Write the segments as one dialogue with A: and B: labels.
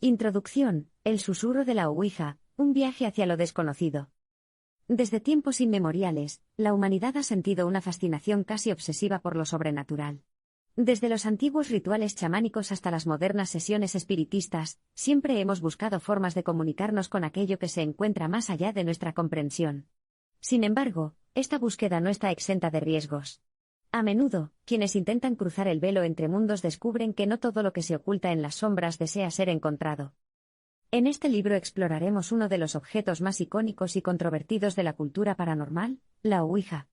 A: Introducción: El susurro de la Ouija, un viaje hacia lo desconocido. Desde tiempos inmemoriales, la humanidad ha sentido una fascinación casi obsesiva por lo sobrenatural. Desde los antiguos rituales chamánicos hasta las modernas sesiones espiritistas, siempre hemos buscado formas de comunicarnos con aquello que se encuentra más allá de nuestra comprensión. Sin embargo, esta búsqueda no está exenta de riesgos. A menudo, quienes intentan cruzar el velo entre mundos descubren que no todo lo que se oculta en las sombras desea ser encontrado. En este libro exploraremos uno de los objetos más icónicos y controvertidos de la cultura paranormal, la Ouija.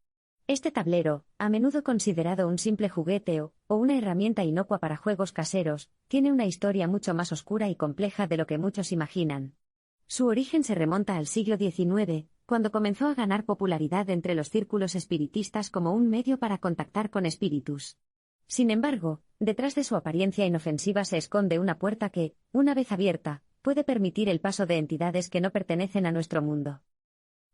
A: Este tablero, a menudo considerado un simple juguete o una herramienta inocua para juegos caseros, tiene una historia mucho más oscura y compleja de lo que muchos imaginan. Su origen se remonta al siglo XIX, cuando comenzó a ganar popularidad entre los círculos espiritistas como un medio para contactar con espíritus. Sin embargo, detrás de su apariencia inofensiva se esconde una puerta que, una vez abierta, puede permitir el paso de entidades que no pertenecen a nuestro mundo.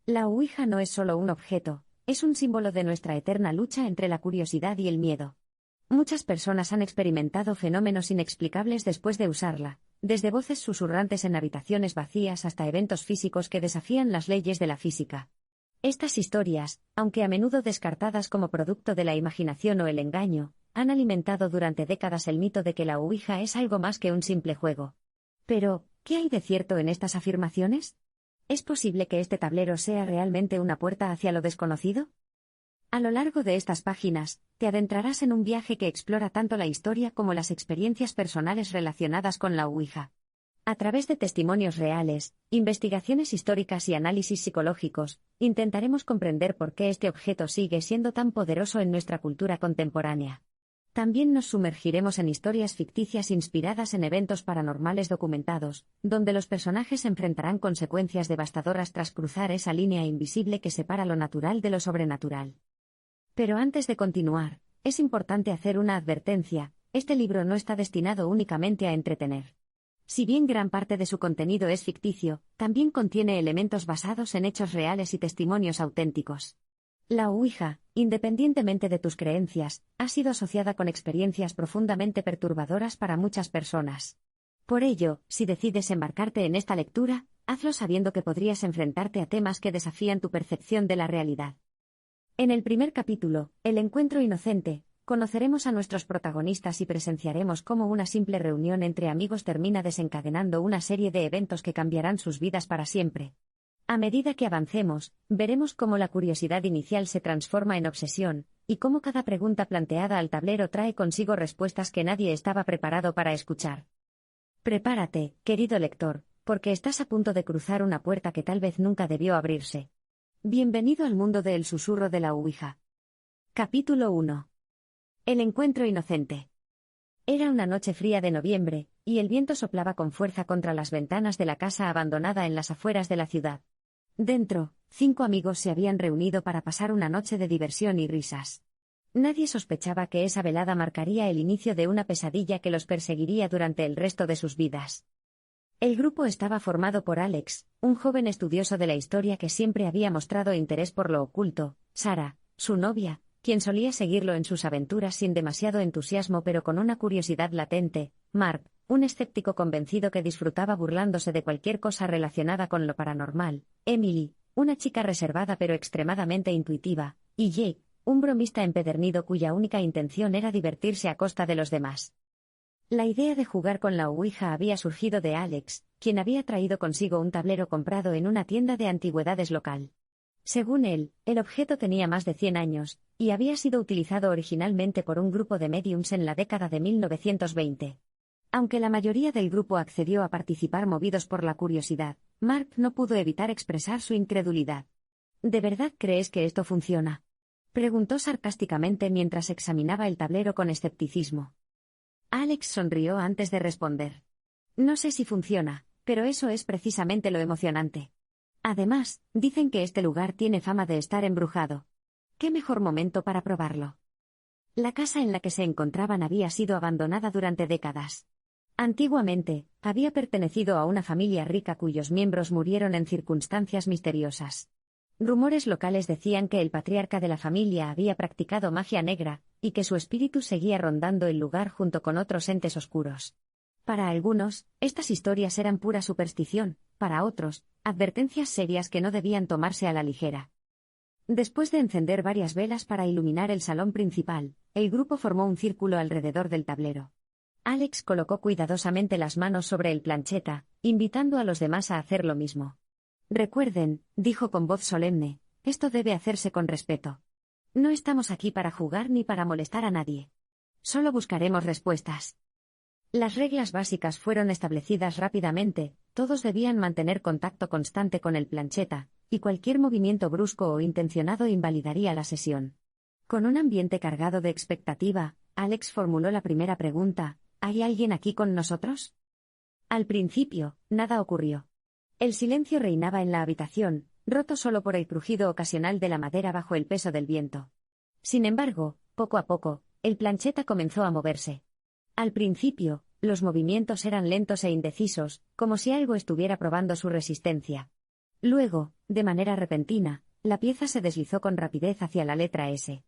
A: La Ouija no es solo un objeto, es un símbolo de nuestra eterna lucha entre la curiosidad y el miedo. Muchas personas han experimentado fenómenos inexplicables después de usarla, desde voces susurrantes en habitaciones vacías hasta eventos físicos que desafían las leyes de la física. Estas historias, aunque a menudo descartadas como producto de la imaginación o el engaño, han alimentado durante décadas el mito de que la Ouija es algo más que un simple juego. Pero, ¿qué hay de cierto en estas afirmaciones? ¿Es posible que este tablero sea realmente una puerta hacia lo desconocido? A lo largo de estas páginas, te adentrarás en un viaje que explora tanto la historia como las experiencias personales relacionadas con la Ouija. A través de testimonios reales, investigaciones históricas y análisis psicológicos, intentaremos comprender por qué este objeto sigue siendo tan poderoso en nuestra cultura contemporánea. También nos sumergiremos en historias ficticias inspiradas en eventos paranormales documentados, donde los personajes enfrentarán consecuencias devastadoras tras cruzar esa línea invisible que separa lo natural de lo sobrenatural. Pero antes de continuar, es importante hacer una advertencia: este libro no está destinado únicamente a entretener. Si bien gran parte de su contenido es ficticio, también contiene elementos basados en hechos reales y testimonios auténticos. La Ouija, independientemente de tus creencias, ha sido asociada con experiencias profundamente perturbadoras para muchas personas. Por ello, si decides embarcarte en esta lectura, hazlo sabiendo que podrías enfrentarte a temas que desafían tu percepción de la realidad. En el primer capítulo, El encuentro inocente, conoceremos a nuestros protagonistas y presenciaremos cómo una simple reunión entre amigos termina desencadenando una serie de eventos que cambiarán sus vidas para siempre. A medida que avancemos, veremos cómo la curiosidad inicial se transforma en obsesión, y cómo cada pregunta planteada al tablero trae consigo respuestas que nadie estaba preparado para escuchar. Prepárate, querido lector, porque estás a punto de cruzar una puerta que tal vez nunca debió abrirse. Bienvenido al mundo de El susurro de la Ouija. Capítulo 1. El encuentro inocente. Era una noche fría de noviembre, y el viento soplaba con fuerza contra las ventanas de la casa abandonada en las afueras de la ciudad. Dentro, 5 amigos se habían reunido para pasar una noche de diversión y risas. Nadie sospechaba que esa velada marcaría el inicio de una pesadilla que los perseguiría durante el resto de sus vidas. El grupo estaba formado por Alex, un joven estudioso de la historia que siempre había mostrado interés por lo oculto, Sarah, su novia, quien solía seguirlo en sus aventuras sin demasiado entusiasmo pero con una curiosidad latente, Mark, un escéptico convencido que disfrutaba burlándose de cualquier cosa relacionada con lo paranormal, Emily, una chica reservada pero extremadamente intuitiva, y Jake, un bromista empedernido cuya única intención era divertirse a costa de los demás. La idea de jugar con la Ouija había surgido de Alex, quien había traído consigo un tablero comprado en una tienda de antigüedades local. Según él, el objeto tenía más de 100 años, y había sido utilizado originalmente por un grupo de médiums en la década de 1920. Aunque la mayoría del grupo accedió a participar movidos por la curiosidad, Mark no pudo evitar expresar su incredulidad. ¿De verdad crees que esto funciona?, preguntó sarcásticamente mientras examinaba el tablero con escepticismo. Alex sonrió antes de responder. No sé si funciona, pero eso es precisamente lo emocionante. Además, dicen que este lugar tiene fama de estar embrujado. ¿Qué mejor momento para probarlo? La casa en la que se encontraban había sido abandonada durante décadas. Antiguamente, había pertenecido a una familia rica cuyos miembros murieron en circunstancias misteriosas. Rumores locales decían que el patriarca de la familia había practicado magia negra, y que su espíritu seguía rondando el lugar junto con otros entes oscuros. Para algunos, estas historias eran pura superstición, para otros, advertencias serias que no debían tomarse a la ligera. Después de encender varias velas para iluminar el salón principal, el grupo formó un círculo alrededor del tablero. Alex colocó cuidadosamente las manos sobre el plancheta, invitando a los demás a hacer lo mismo. Recuerden, dijo con voz solemne, esto debe hacerse con respeto. No estamos aquí para jugar ni para molestar a nadie. Solo buscaremos respuestas. Las reglas básicas fueron establecidas rápidamente, todos debían mantener contacto constante con el plancheta, y cualquier movimiento brusco o intencionado invalidaría la sesión. Con un ambiente cargado de expectativa, Alex formuló la primera pregunta: ¿hay alguien aquí con nosotros? Al principio, nada ocurrió. El silencio reinaba en la habitación, roto solo por el crujido ocasional de la madera bajo el peso del viento. Sin embargo, poco a poco, el plancheta comenzó a moverse. Al principio, los movimientos eran lentos e indecisos, como si algo estuviera probando su resistencia. Luego, de manera repentina, la pieza se deslizó con rapidez hacia la letra S.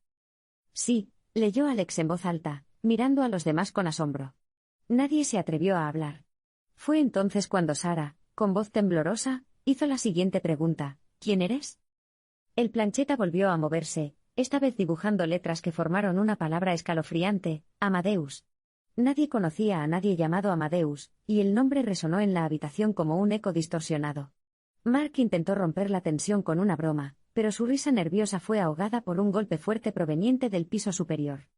A: Sí, leyó Alex en voz alta, mirando a los demás con asombro. Nadie se atrevió a hablar. Fue entonces cuando Sara, con voz temblorosa, hizo la siguiente pregunta: ¿quién eres? El plancheta volvió a moverse, esta vez dibujando letras que formaron una palabra escalofriante: Amadeus. Nadie conocía a nadie llamado Amadeus, y el nombre resonó en la habitación como un eco distorsionado. Mark intentó romper la tensión con una broma, pero su risa nerviosa fue ahogada por un golpe fuerte proveniente del piso superior.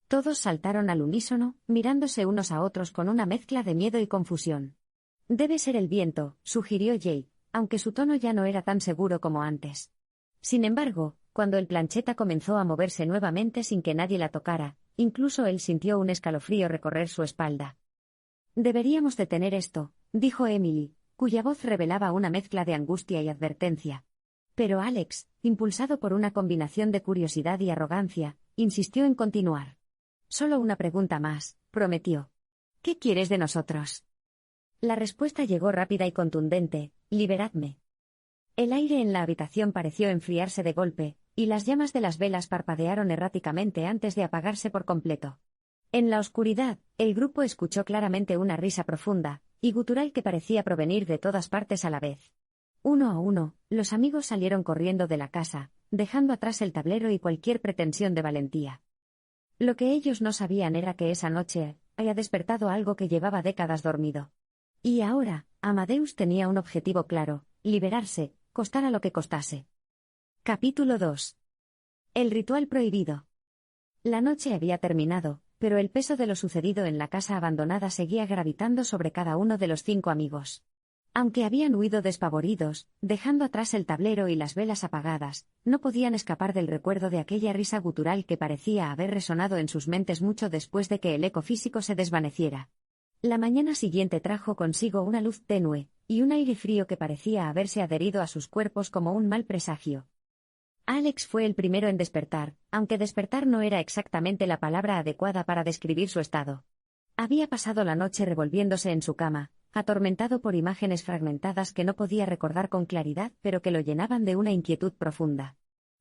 A: Todos saltaron al unísono, mirándose unos a otros con una mezcla de miedo y confusión. Debe ser el viento, sugirió Jake, aunque su tono ya no era tan seguro como antes. Sin embargo, cuando el plancheta comenzó a moverse nuevamente sin que nadie la tocara, incluso él sintió un escalofrío recorrer su espalda. Deberíamos detener esto, dijo Emily, cuya voz revelaba una mezcla de angustia y advertencia. Pero Alex, impulsado por una combinación de curiosidad y arrogancia, insistió en continuar. Solo una pregunta más, prometió. ¿Qué quieres de nosotros? La respuesta llegó rápida y contundente: liberadme. El aire en la habitación pareció enfriarse de golpe, y las llamas de las velas parpadearon erráticamente antes de apagarse por completo. En la oscuridad, el grupo escuchó claramente una risa profunda y gutural que parecía provenir de todas partes a la vez. Uno a uno, los amigos salieron corriendo de la casa, dejando atrás el tablero y cualquier pretensión de valentía. Lo que ellos no sabían era que esa noche había despertado algo que llevaba décadas dormido. Y ahora, Amadeus tenía un objetivo claro: liberarse, costara lo que costase. Capítulo 2. El ritual prohibido. La noche había terminado, pero el peso de lo sucedido en la casa abandonada seguía gravitando sobre cada uno de los 5 amigos. Aunque habían huido despavoridos, dejando atrás el tablero y las velas apagadas, no podían escapar del recuerdo de aquella risa gutural que parecía haber resonado en sus mentes mucho después de que el eco físico se desvaneciera. La mañana siguiente trajo consigo una luz tenue, y un aire frío que parecía haberse adherido a sus cuerpos como un mal presagio. Alex fue el primero en despertar, aunque despertar no era exactamente la palabra adecuada para describir su estado. Había pasado la noche revolviéndose en su cama, atormentado por imágenes fragmentadas que no podía recordar con claridad pero que lo llenaban de una inquietud profunda.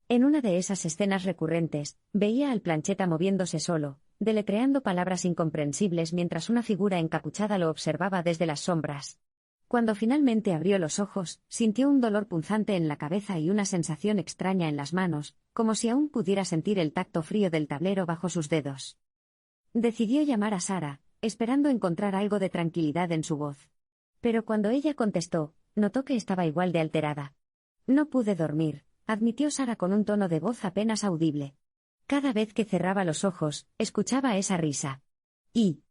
A: En una de esas escenas recurrentes, veía al plancheta moviéndose solo, deletreando palabras incomprensibles mientras una figura encapuchada lo observaba desde las sombras. Cuando finalmente abrió los ojos, sintió un dolor punzante en la cabeza y una sensación extraña en las manos, como si aún pudiera sentir el tacto frío del tablero bajo sus dedos. Decidió llamar a Sara, esperando encontrar algo de tranquilidad en su voz. Pero cuando ella contestó, notó que estaba igual de alterada. No pude dormir, admitió Sara con un tono de voz apenas audible. Cada vez que cerraba los ojos, escuchaba esa risa. Y...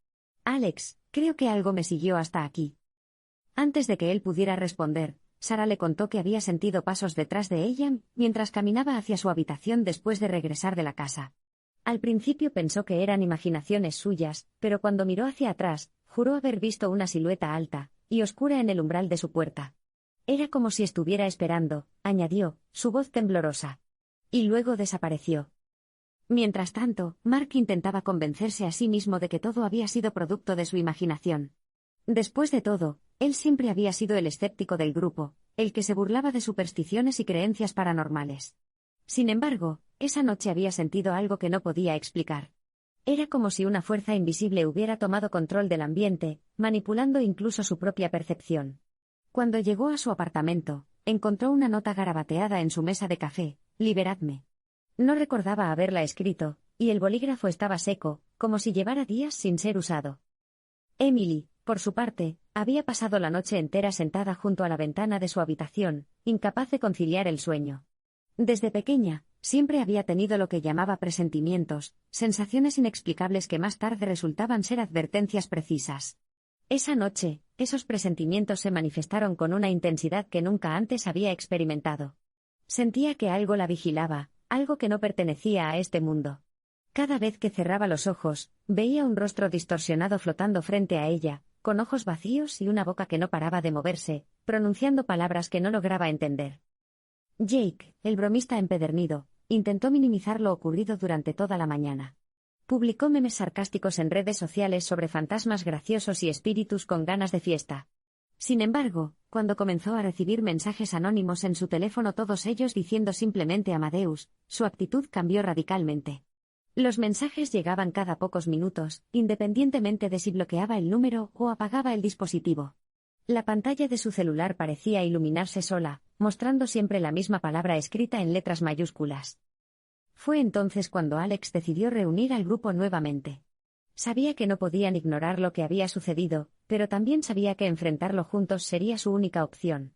A: Alex, creo que algo me siguió hasta aquí. Antes de que él pudiera responder, Sara le contó que había sentido pasos detrás de ella mientras caminaba hacia su habitación después de regresar de la casa. Al principio pensó que eran imaginaciones suyas, pero cuando miró hacia atrás, juró haber visto una silueta alta y oscura en el umbral de su puerta. Era como si estuviera esperando, añadió, su voz temblorosa. Y luego desapareció. Mientras tanto, Mark intentaba convencerse a sí mismo de que todo había sido producto de su imaginación. Después de todo, él siempre había sido el escéptico del grupo, el que se burlaba de supersticiones y creencias paranormales. Sin embargo, esa noche había sentido algo que no podía explicar. Era como si una fuerza invisible hubiera tomado control del ambiente, manipulando incluso su propia percepción. Cuando llegó a su apartamento, encontró una nota garabateada en su mesa de café: «Liberadme». No recordaba haberla escrito, y el bolígrafo estaba seco, como si llevara días sin ser usado. Emily, por su parte, había pasado la noche entera sentada junto a la ventana de su habitación, incapaz de conciliar el sueño. Desde pequeña, siempre había tenido lo que llamaba presentimientos, sensaciones inexplicables que más tarde resultaban ser advertencias precisas. Esa noche, esos presentimientos se manifestaron con una intensidad que nunca antes había experimentado. Sentía que algo la vigilaba, algo que no pertenecía a este mundo. Cada vez que cerraba los ojos, veía un rostro distorsionado flotando frente a ella, con ojos vacíos y una boca que no paraba de moverse, pronunciando palabras que no lograba entender. Jake, el bromista empedernido, intentó minimizar lo ocurrido durante toda la mañana. Publicó memes sarcásticos en redes sociales sobre fantasmas graciosos y espíritus con ganas de fiesta. Sin embargo, cuando comenzó a recibir mensajes anónimos en su teléfono, todos ellos diciendo simplemente Amadeus, su actitud cambió radicalmente. Los mensajes llegaban cada pocos minutos, independientemente de si bloqueaba el número o apagaba el dispositivo. La pantalla de su celular parecía iluminarse sola, mostrando siempre la misma palabra escrita en letras mayúsculas. Fue entonces cuando Alex decidió reunir al grupo nuevamente. Sabía que no podían ignorar lo que había sucedido, pero también sabía que enfrentarlo juntos sería su única opción.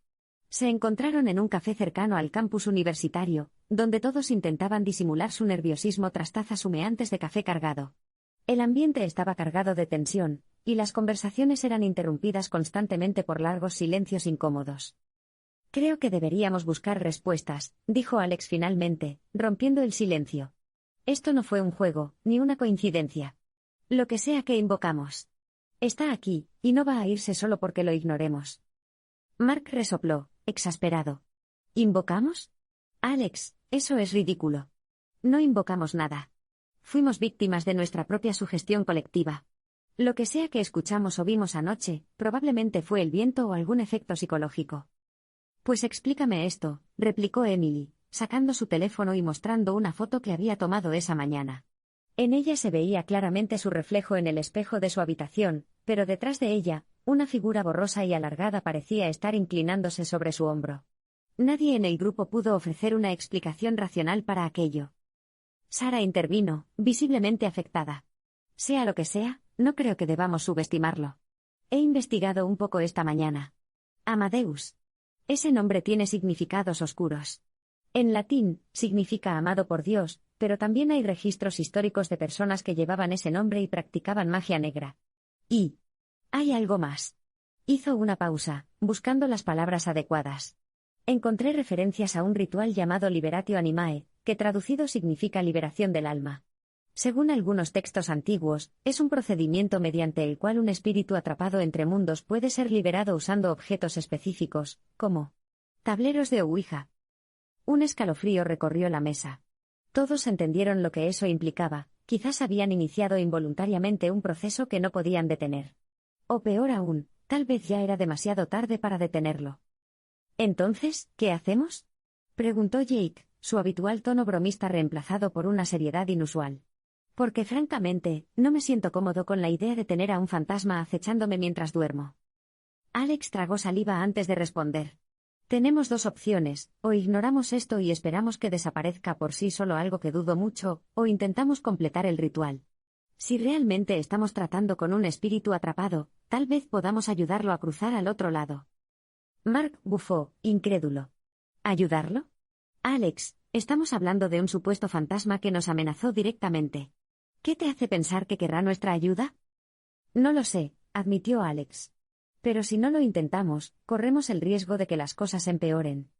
A: Se encontraron en un café cercano al campus universitario, donde todos intentaban disimular su nerviosismo tras tazas humeantes de café cargado. El ambiente estaba cargado de tensión, y las conversaciones eran interrumpidas constantemente por largos silencios incómodos. «Creo que deberíamos buscar respuestas», dijo Alex finalmente, rompiendo el silencio. «Esto no fue un juego, ni una coincidencia. Lo que sea que invocamos. Está aquí, y no va a irse solo porque lo ignoremos». Mark resopló, exasperado. «¿Invocamos? Alex, eso es ridículo. No invocamos nada. Fuimos víctimas de nuestra propia sugestión colectiva. Lo que sea que escuchamos o vimos anoche, probablemente fue el viento o algún efecto psicológico». «Pues explícame esto», replicó Emily, sacando su teléfono y mostrando una foto que había tomado esa mañana. En ella se veía claramente su reflejo en el espejo de su habitación, pero detrás de ella, una figura borrosa y alargada parecía estar inclinándose sobre su hombro. Nadie en el grupo pudo ofrecer una explicación racional para aquello. Sara intervino, visiblemente afectada. «Sea lo que sea, no creo que debamos subestimarlo. He investigado un poco esta mañana. Amadeus. Ese nombre tiene significados oscuros. En latín, significa amado por Dios, pero también hay registros históricos de personas que llevaban ese nombre y practicaban magia negra. Y hay algo más». Hizo una pausa, buscando las palabras adecuadas. «Encontré referencias a un ritual llamado Liberatio Animae, que traducido significa liberación del alma. Según algunos textos antiguos, es un procedimiento mediante el cual un espíritu atrapado entre mundos puede ser liberado usando objetos específicos, como tableros de Ouija». Un escalofrío recorrió la mesa. Todos entendieron lo que eso implicaba, quizás habían iniciado involuntariamente un proceso que no podían detener. O peor aún, tal vez ya era demasiado tarde para detenerlo. «¿Entonces, qué hacemos?», preguntó Jake, su habitual tono bromista reemplazado por una seriedad inusual. «Porque francamente, no me siento cómodo con la idea de tener a un fantasma acechándome mientras duermo». Alex tragó saliva antes de responder. «Tenemos dos opciones: o ignoramos esto y esperamos que desaparezca por sí solo, algo que dudo mucho, o intentamos completar el ritual. Si realmente estamos tratando con un espíritu atrapado, tal vez podamos ayudarlo a cruzar al otro lado». Mark bufó, incrédulo. «¿Ayudarlo? Alex, estamos hablando de un supuesto fantasma que nos amenazó directamente. ¿Qué te hace pensar que querrá nuestra ayuda?» «No lo sé», admitió Alex. «Pero si no lo intentamos, corremos el riesgo de que las cosas empeoren.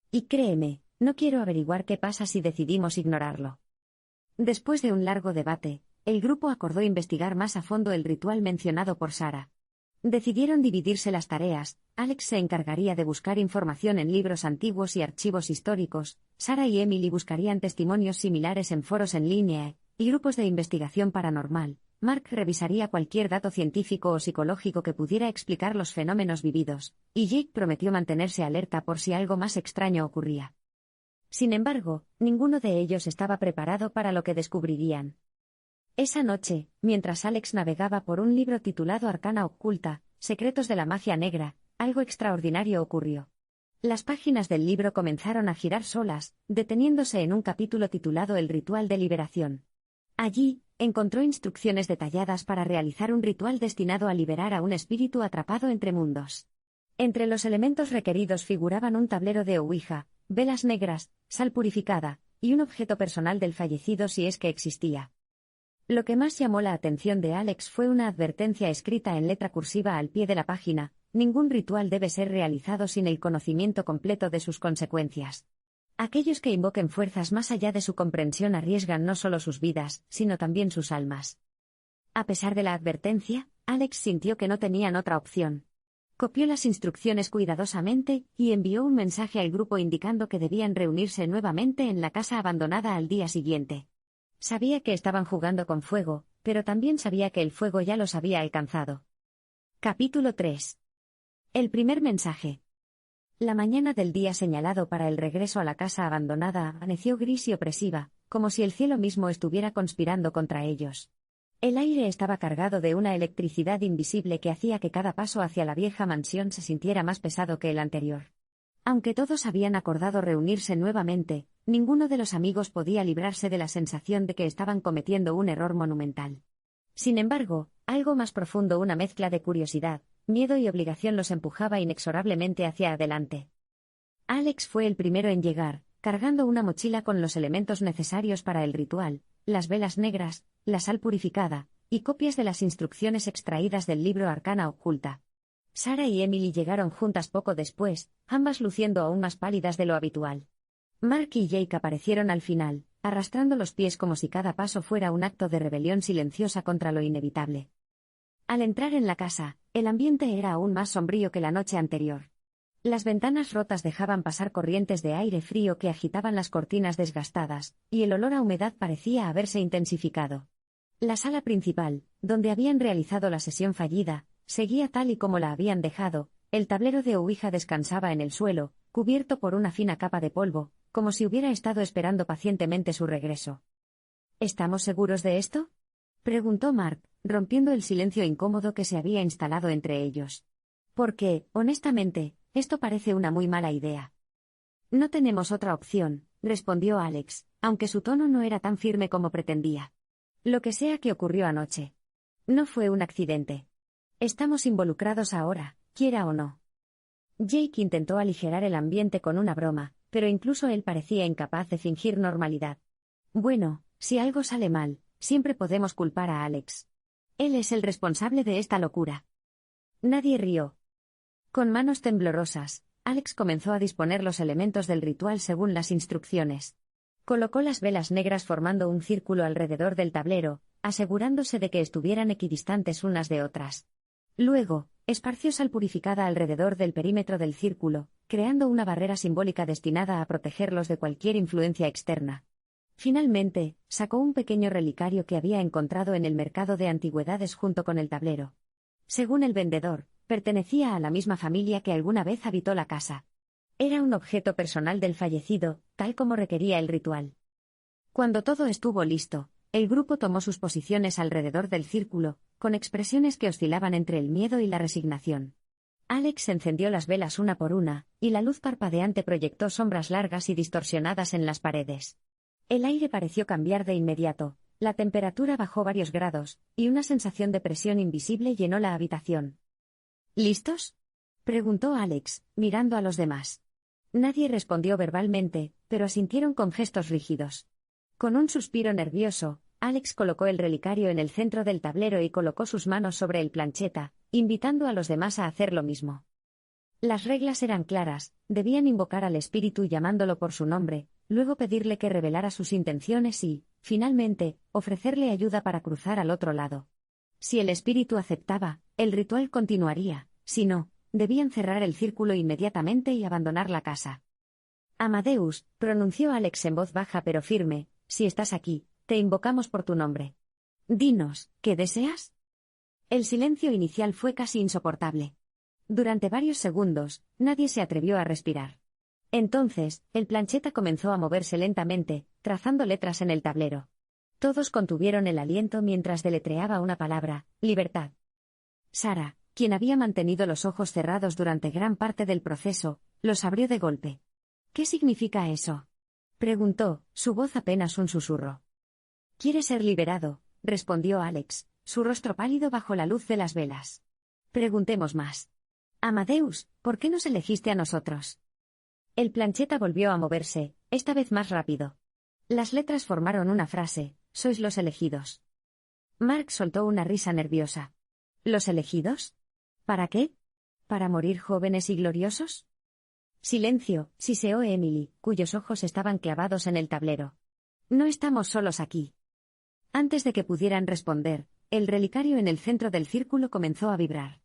A: Y créeme, no quiero averiguar qué pasa si decidimos ignorarlo». Después de un largo debate, el grupo acordó investigar más a fondo el ritual mencionado por Sara. Decidieron dividirse las tareas. Alex se encargaría de buscar información en libros antiguos y archivos históricos, Sara y Emily buscarían testimonios similares en foros en línea y grupos de investigación paranormal. Mark revisaría cualquier dato científico o psicológico que pudiera explicar los fenómenos vividos, y Jake prometió mantenerse alerta por si algo más extraño ocurría. Sin embargo, ninguno de ellos estaba preparado para lo que descubrirían. Esa noche, mientras Alex navegaba por un libro titulado Arcana Oculta, Secretos de la Magia Negra, algo extraordinario ocurrió. Las páginas del libro comenzaron a girar solas, deteniéndose en un capítulo titulado El Ritual de Liberación. Allí, encontró instrucciones detalladas para realizar un ritual destinado a liberar a un espíritu atrapado entre mundos. Entre los elementos requeridos figuraban un tablero de ouija, velas negras, sal purificada, y un objeto personal del fallecido si es que existía. Lo que más llamó la atención de Alex fue una advertencia escrita en letra cursiva al pie de la página: ningún ritual debe ser realizado sin el conocimiento completo de sus consecuencias. Aquellos que invoquen fuerzas más allá de su comprensión arriesgan no solo sus vidas, sino también sus almas. A pesar de la advertencia, Alex sintió que no tenían otra opción. Copió las instrucciones cuidadosamente y envió un mensaje al grupo indicando que debían reunirse nuevamente en la casa abandonada al día siguiente. Sabía que estaban jugando con fuego, pero también sabía que el fuego ya los había alcanzado. Capítulo 3. El primer mensaje. La mañana del día señalado para el regreso a la casa abandonada amaneció gris y opresiva, como si el cielo mismo estuviera conspirando contra ellos. El aire estaba cargado de una electricidad invisible que hacía que cada paso hacia la vieja mansión se sintiera más pesado que el anterior. Aunque todos habían acordado reunirse nuevamente, ninguno de los amigos podía librarse de la sensación de que estaban cometiendo un error monumental. Sin embargo, algo más profundo, una mezcla de curiosidad, miedo y obligación, los empujaba inexorablemente hacia adelante. Alex fue el primero en llegar, cargando una mochila con los elementos necesarios para el ritual, las velas negras, la sal purificada, y copias de las instrucciones extraídas del libro Arcana Oculta. Sarah y Emily llegaron juntas poco después, ambas luciendo aún más pálidas de lo habitual. Mark y Jake aparecieron al final, arrastrando los pies como si cada paso fuera un acto de rebelión silenciosa contra lo inevitable. Al entrar en la casa, el ambiente era aún más sombrío que la noche anterior. Las ventanas rotas dejaban pasar corrientes de aire frío que agitaban las cortinas desgastadas, y el olor a humedad parecía haberse intensificado. La sala principal, donde habían realizado la sesión fallida, seguía tal y como la habían dejado. El tablero de ouija descansaba en el suelo, cubierto por una fina capa de polvo, como si hubiera estado esperando pacientemente su regreso. ¿Estamos seguros de esto?, preguntó Mark, rompiendo el silencio incómodo que se había instalado entre ellos. Porque, honestamente, esto parece una muy mala idea. No tenemos otra opción, respondió Alex, aunque su tono no era tan firme como pretendía. Lo que sea que ocurrió anoche. No fue un accidente. Estamos involucrados ahora, quiera o no. Jake intentó aligerar el ambiente con una broma, pero incluso él parecía incapaz de fingir normalidad. Bueno, si algo sale mal, siempre podemos culpar a Alex. Él es el responsable de esta locura. Nadie rió. Con manos temblorosas, Alex comenzó a disponer los elementos del ritual según las instrucciones. Colocó las velas negras formando un círculo alrededor del tablero, asegurándose de que estuvieran equidistantes unas de otras. Luego, esparció sal purificada alrededor del perímetro del círculo, creando una barrera simbólica destinada a protegerlos de cualquier influencia externa. Finalmente, sacó un pequeño relicario que había encontrado en el mercado de antigüedades junto con el tablero. Según el vendedor, pertenecía a la misma familia que alguna vez habitó la casa. Era un objeto personal del fallecido, tal como requería el ritual. Cuando todo estuvo listo, el grupo tomó sus posiciones alrededor del círculo, con expresiones que oscilaban entre el miedo y la resignación. Alex encendió las velas una por una, y la luz parpadeante proyectó sombras largas y distorsionadas en las paredes. El aire pareció cambiar de inmediato, la temperatura bajó varios grados, y una sensación de presión invisible llenó la habitación. ¿Listos?, preguntó Alex, mirando a los demás. Nadie respondió verbalmente, pero asintieron con gestos rígidos. Con un suspiro nervioso, Alex colocó el relicario en el centro del tablero y colocó sus manos sobre el plancheta, invitando a los demás a hacer lo mismo. Las reglas eran claras: debían invocar al espíritu llamándolo por su nombre, luego pedirle que revelara sus intenciones y, finalmente, ofrecerle ayuda para cruzar al otro lado. Si el espíritu aceptaba, el ritual continuaría; si no, debían cerrar el círculo inmediatamente y abandonar la casa. Amadeus, pronunció Alex en voz baja pero firme, si estás aquí, te invocamos por tu nombre. Dinos, ¿qué deseas? El silencio inicial fue casi insoportable. Durante varios segundos, nadie se atrevió a respirar. Entonces, el plancheta comenzó a moverse lentamente, trazando letras en el tablero. Todos contuvieron el aliento mientras deletreaba una palabra: libertad. Sara, quien había mantenido los ojos cerrados durante gran parte del proceso, los abrió de golpe. ¿Qué significa eso?, preguntó, su voz apenas un susurro. Quiere ser liberado, respondió Alex, su rostro pálido bajo la luz de las velas. Preguntemos más. Amadeus, ¿por qué nos elegiste a nosotros? El plancheta volvió a moverse, esta vez más rápido. Las letras formaron una frase: sois los elegidos. Mark soltó una risa nerviosa. ¿Los elegidos? ¿Para qué? ¿Para morir jóvenes y gloriosos? Silencio, siseó Emily, cuyos ojos estaban clavados en el tablero. No estamos solos aquí. Antes de que pudieran responder, el relicario en el centro del círculo comenzó a vibrar.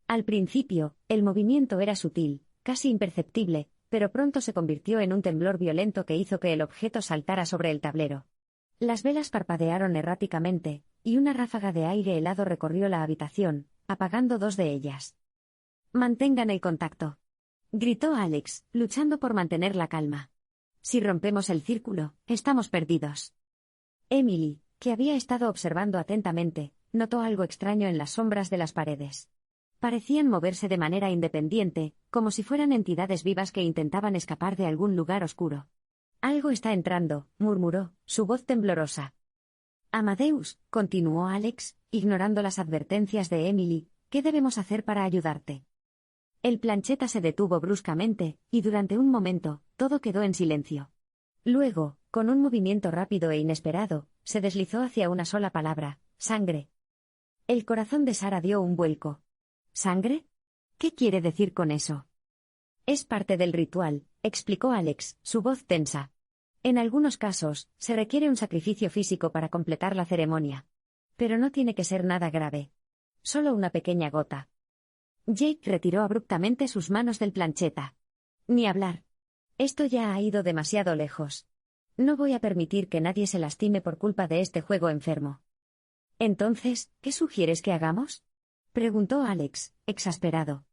A: Al principio, el movimiento era sutil, casi imperceptible, pero pronto se convirtió en un temblor violento que hizo que el objeto saltara sobre el tablero. Las velas parpadearon erráticamente, y una ráfaga de aire helado recorrió la habitación, apagando 2 de ellas. «Mantengan el contacto», gritó Alex, luchando por mantener la calma. «Si rompemos el círculo, estamos perdidos». Emily, que había estado observando atentamente, notó algo extraño en las sombras de las paredes. Parecían moverse de manera independiente, como si fueran entidades vivas que intentaban escapar de algún lugar oscuro. «Algo está entrando», murmuró, su voz temblorosa. «Amadeus», continuó Alex, ignorando las advertencias de Emily, «¿qué debemos hacer para ayudarte?» El plancheta se detuvo bruscamente, y durante un momento, todo quedó en silencio. Luego, con un movimiento rápido e inesperado, se deslizó hacia una sola palabra: sangre. El corazón de Sara dio un vuelco. ¿Sangre? ¿Qué quiere decir con eso? Es parte del ritual, explicó Alex, su voz tensa. En algunos casos, se requiere un sacrificio físico para completar la ceremonia. Pero no tiene que ser nada grave. Solo una pequeña gota. Jake retiró abruptamente sus manos del plancheta. Ni hablar. Esto ya ha ido demasiado lejos. No voy a permitir que nadie se lastime por culpa de este juego enfermo. Entonces, ¿qué sugieres que hagamos?, preguntó Alex, exasperado.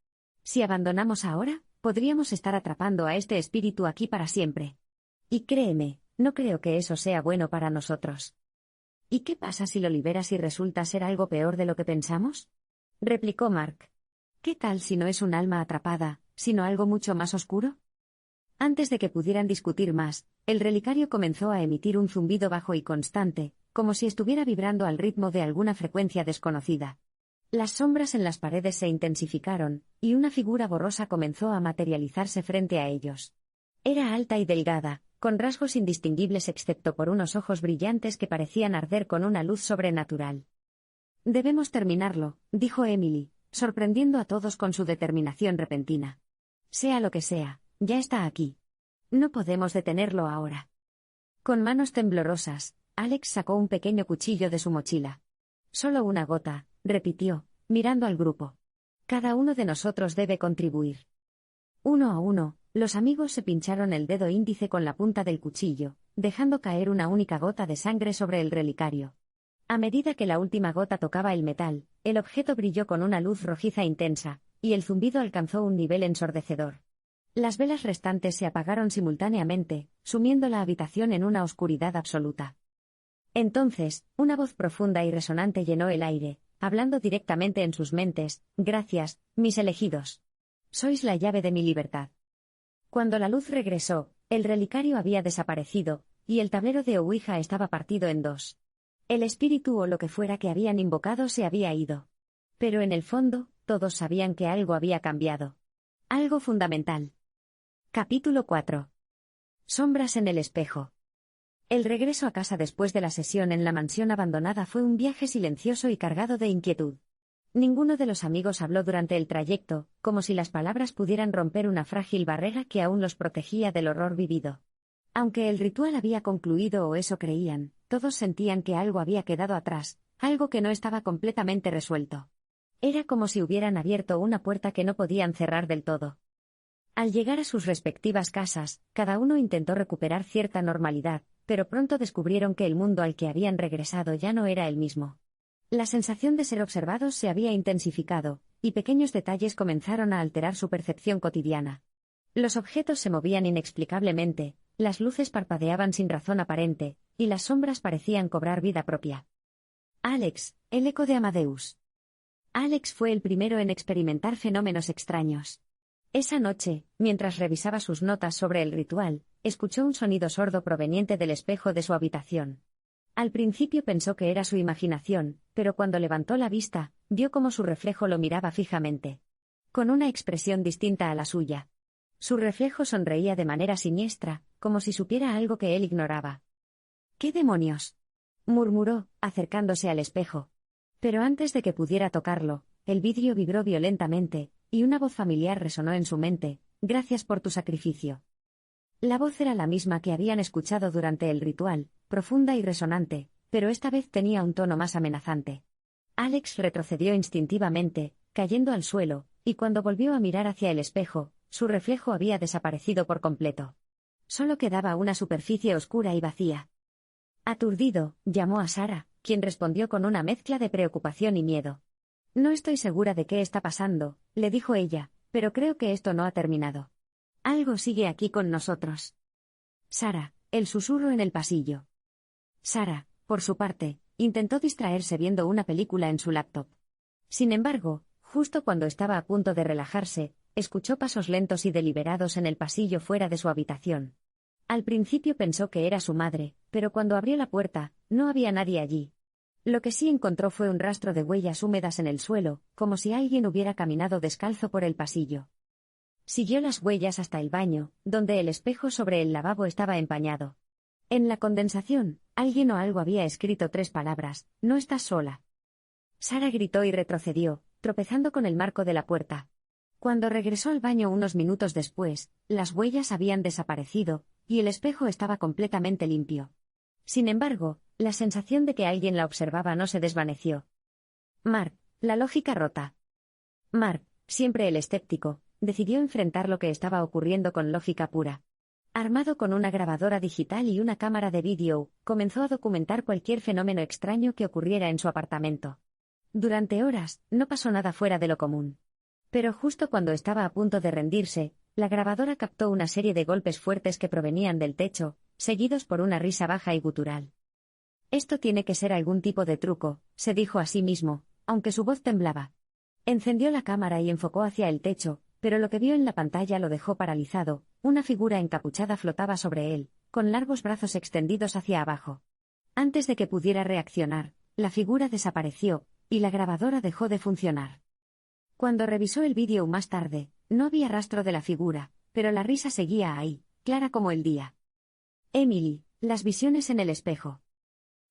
A: Si abandonamos ahora, podríamos estar atrapando a este espíritu aquí para siempre. Y créeme, no creo que eso sea bueno para nosotros. ¿Y qué pasa si lo liberas y resulta ser algo peor de lo que pensamos?, replicó Mark. ¿Qué tal si no es un alma atrapada, sino algo mucho más oscuro? Antes de que pudieran discutir más, el relicario comenzó a emitir un zumbido bajo y constante, como si estuviera vibrando al ritmo de alguna frecuencia desconocida. Las sombras en las paredes se intensificaron, y una figura borrosa comenzó a materializarse frente a ellos. Era alta y delgada, con rasgos indistinguibles excepto por unos ojos brillantes que parecían arder con una luz sobrenatural. «Debemos terminarlo», dijo Emily, sorprendiendo a todos con su determinación repentina. «Sea lo que sea, ya está aquí. No podemos detenerlo ahora». Con manos temblorosas, Alex sacó un pequeño cuchillo de su mochila. «Solo una gota», repitió, mirando al grupo. «Cada uno de nosotros debe contribuir». Uno a uno, los amigos se pincharon el dedo índice con la punta del cuchillo, dejando caer una única gota de sangre sobre el relicario. A medida que la última gota tocaba el metal, el objeto brilló con una luz rojiza intensa, y el zumbido alcanzó un nivel ensordecedor. Las velas restantes se apagaron simultáneamente, sumiendo la habitación en una oscuridad absoluta. Entonces, una voz profunda y resonante llenó el aire, hablando directamente en sus mentes: «Gracias, mis elegidos. Sois la llave de mi libertad». Cuando la luz regresó, el relicario había desaparecido, y el tablero de Ouija estaba partido en 2. El espíritu o lo que fuera que habían invocado se había ido. Pero en el fondo, todos sabían que algo había cambiado. Algo fundamental. Capítulo 4. Sombras en el espejo. El regreso a casa después de la sesión en la mansión abandonada fue un viaje silencioso y cargado de inquietud. Ninguno de los amigos habló durante el trayecto, como si las palabras pudieran romper una frágil barrera que aún los protegía del horror vivido. Aunque el ritual había concluido o eso creían, todos sentían que algo había quedado atrás, algo que no estaba completamente resuelto. Era como si hubieran abierto una puerta que no podían cerrar del todo. Al llegar a sus respectivas casas, cada uno intentó recuperar cierta normalidad, pero pronto descubrieron que el mundo al que habían regresado ya no era el mismo. La sensación de ser observados se había intensificado, y pequeños detalles comenzaron a alterar su percepción cotidiana. Los objetos se movían inexplicablemente, las luces parpadeaban sin razón aparente, y las sombras parecían cobrar vida propia. Alex, el eco de Amadeus. Alex fue el primero en experimentar fenómenos extraños. Esa noche, mientras revisaba sus notas sobre el ritual, escuchó un sonido sordo proveniente del espejo de su habitación. Al principio pensó que era su imaginación, pero cuando levantó la vista, vio cómo su reflejo lo miraba fijamente. Con una expresión distinta a la suya. Su reflejo sonreía de manera siniestra, como si supiera algo que él ignoraba. ¿Qué demonios?, murmuró, acercándose al espejo. Pero antes de que pudiera tocarlo, el vidrio vibró violentamente, y una voz familiar resonó en su mente: «Gracias por tu sacrificio». La voz era la misma que habían escuchado durante el ritual, profunda y resonante, pero esta vez tenía un tono más amenazante. Alex retrocedió instintivamente, cayendo al suelo, y cuando volvió a mirar hacia el espejo, su reflejo había desaparecido por completo. Solo quedaba una superficie oscura y vacía. Aturdido, llamó a Sara, quien respondió con una mezcla de preocupación y miedo. «No estoy segura de qué está pasando», le dijo ella, «pero creo que esto no ha terminado. Algo sigue aquí con nosotros». Sara, el susurro en el pasillo. Sara, por su parte, intentó distraerse viendo una película en su laptop. Sin embargo, justo cuando estaba a punto de relajarse, escuchó pasos lentos y deliberados en el pasillo fuera de su habitación. Al principio pensó que era su madre, pero cuando abrió la puerta, no había nadie allí. Lo que sí encontró fue un rastro de huellas húmedas en el suelo, como si alguien hubiera caminado descalzo por el pasillo. Siguió las huellas hasta el baño, donde el espejo sobre el lavabo estaba empañado. En la condensación, alguien o algo había escrito 3 palabras: «No estás sola». Sara gritó y retrocedió, tropezando con el marco de la puerta. Cuando regresó al baño unos minutos después, las huellas habían desaparecido, y el espejo estaba completamente limpio. Sin embargo, la sensación de que alguien la observaba no se desvaneció. Mark, la lógica rota. Mark, siempre el escéptico, decidió enfrentar lo que estaba ocurriendo con lógica pura. Armado con una grabadora digital y una cámara de vídeo, comenzó a documentar cualquier fenómeno extraño que ocurriera en su apartamento. Durante horas, no pasó nada fuera de lo común. Pero justo cuando estaba a punto de rendirse, la grabadora captó una serie de golpes fuertes que provenían del techo, seguidos por una risa baja y gutural. «Esto tiene que ser algún tipo de truco», se dijo a sí mismo, aunque su voz temblaba. Encendió la cámara y enfocó hacia el techo, pero lo que vio en la pantalla lo dejó paralizado. Una figura encapuchada flotaba sobre él, con largos brazos extendidos hacia abajo. Antes de que pudiera reaccionar, la figura desapareció, y la grabadora dejó de funcionar. Cuando revisó el vídeo más tarde, no había rastro de la figura, pero la risa seguía ahí, clara como el día. Emily, las visiones en el espejo.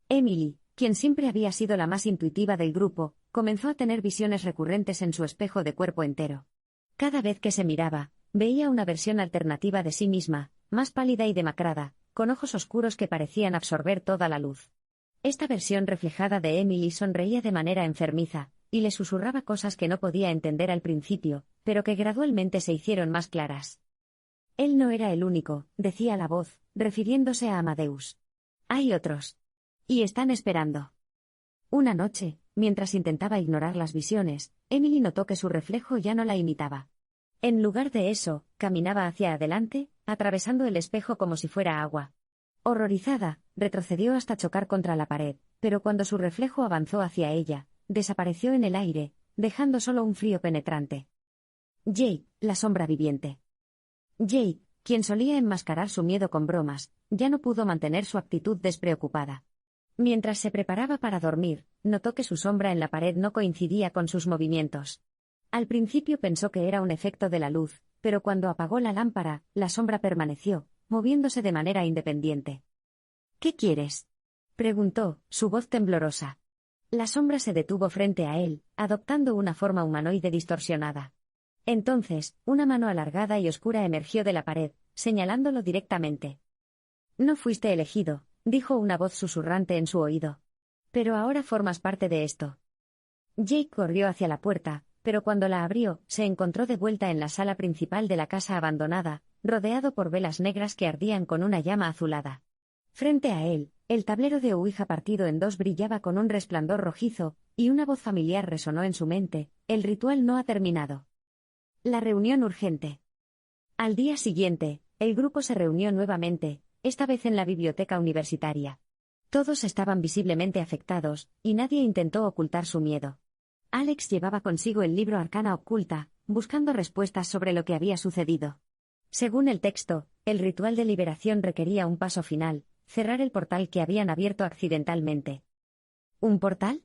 A: Emily, quien siempre había sido la más intuitiva del grupo, comenzó a tener visiones recurrentes en su espejo de cuerpo entero. Cada vez que se miraba, veía una versión alternativa de sí misma, más pálida y demacrada, con ojos oscuros que parecían absorber toda la luz. Esta versión reflejada de Emily sonreía de manera enfermiza, y le susurraba cosas que no podía entender al principio, pero que gradualmente se hicieron más claras. «Él no era el único», decía la voz, refiriéndose a Amadeus. «Hay otros. Y están esperando». Una noche, mientras intentaba ignorar las visiones, Emily notó que su reflejo ya no la imitaba. En lugar de eso, caminaba hacia adelante, atravesando el espejo como si fuera agua. Horrorizada, retrocedió hasta chocar contra la pared, pero cuando su reflejo avanzó hacia ella, desapareció en el aire, dejando solo un frío penetrante. Jake, la sombra viviente. Jake, quien solía enmascarar su miedo con bromas, ya no pudo mantener su actitud despreocupada. Mientras se preparaba para dormir, notó que su sombra en la pared no coincidía con sus movimientos. Al principio pensó que era un efecto de la luz, pero cuando apagó la lámpara, la sombra permaneció, moviéndose de manera independiente. «¿Qué quieres?», preguntó, su voz temblorosa. La sombra se detuvo frente a él, adoptando una forma humanoide distorsionada. Entonces, una mano alargada y oscura emergió de la pared, señalándolo directamente. «No fuiste elegido», dijo una voz susurrante en su oído. «Pero ahora formas parte de esto». Jake corrió hacia la puerta, pero cuando la abrió, se encontró de vuelta en la sala principal de la casa abandonada, rodeado por velas negras que ardían con una llama azulada. Frente a él, el tablero de Ouija partido en 2 brillaba con un resplandor rojizo, y una voz familiar resonó en su mente: «El ritual no ha terminado». La reunión urgente. Al día siguiente, el grupo se reunió nuevamente, esta vez en la biblioteca universitaria. Todos estaban visiblemente afectados, y nadie intentó ocultar su miedo. Alex llevaba consigo el libro Arcana Oculta, buscando respuestas sobre lo que había sucedido. Según el texto, el ritual de liberación requería un paso final: cerrar el portal que habían abierto accidentalmente. ¿Un portal?,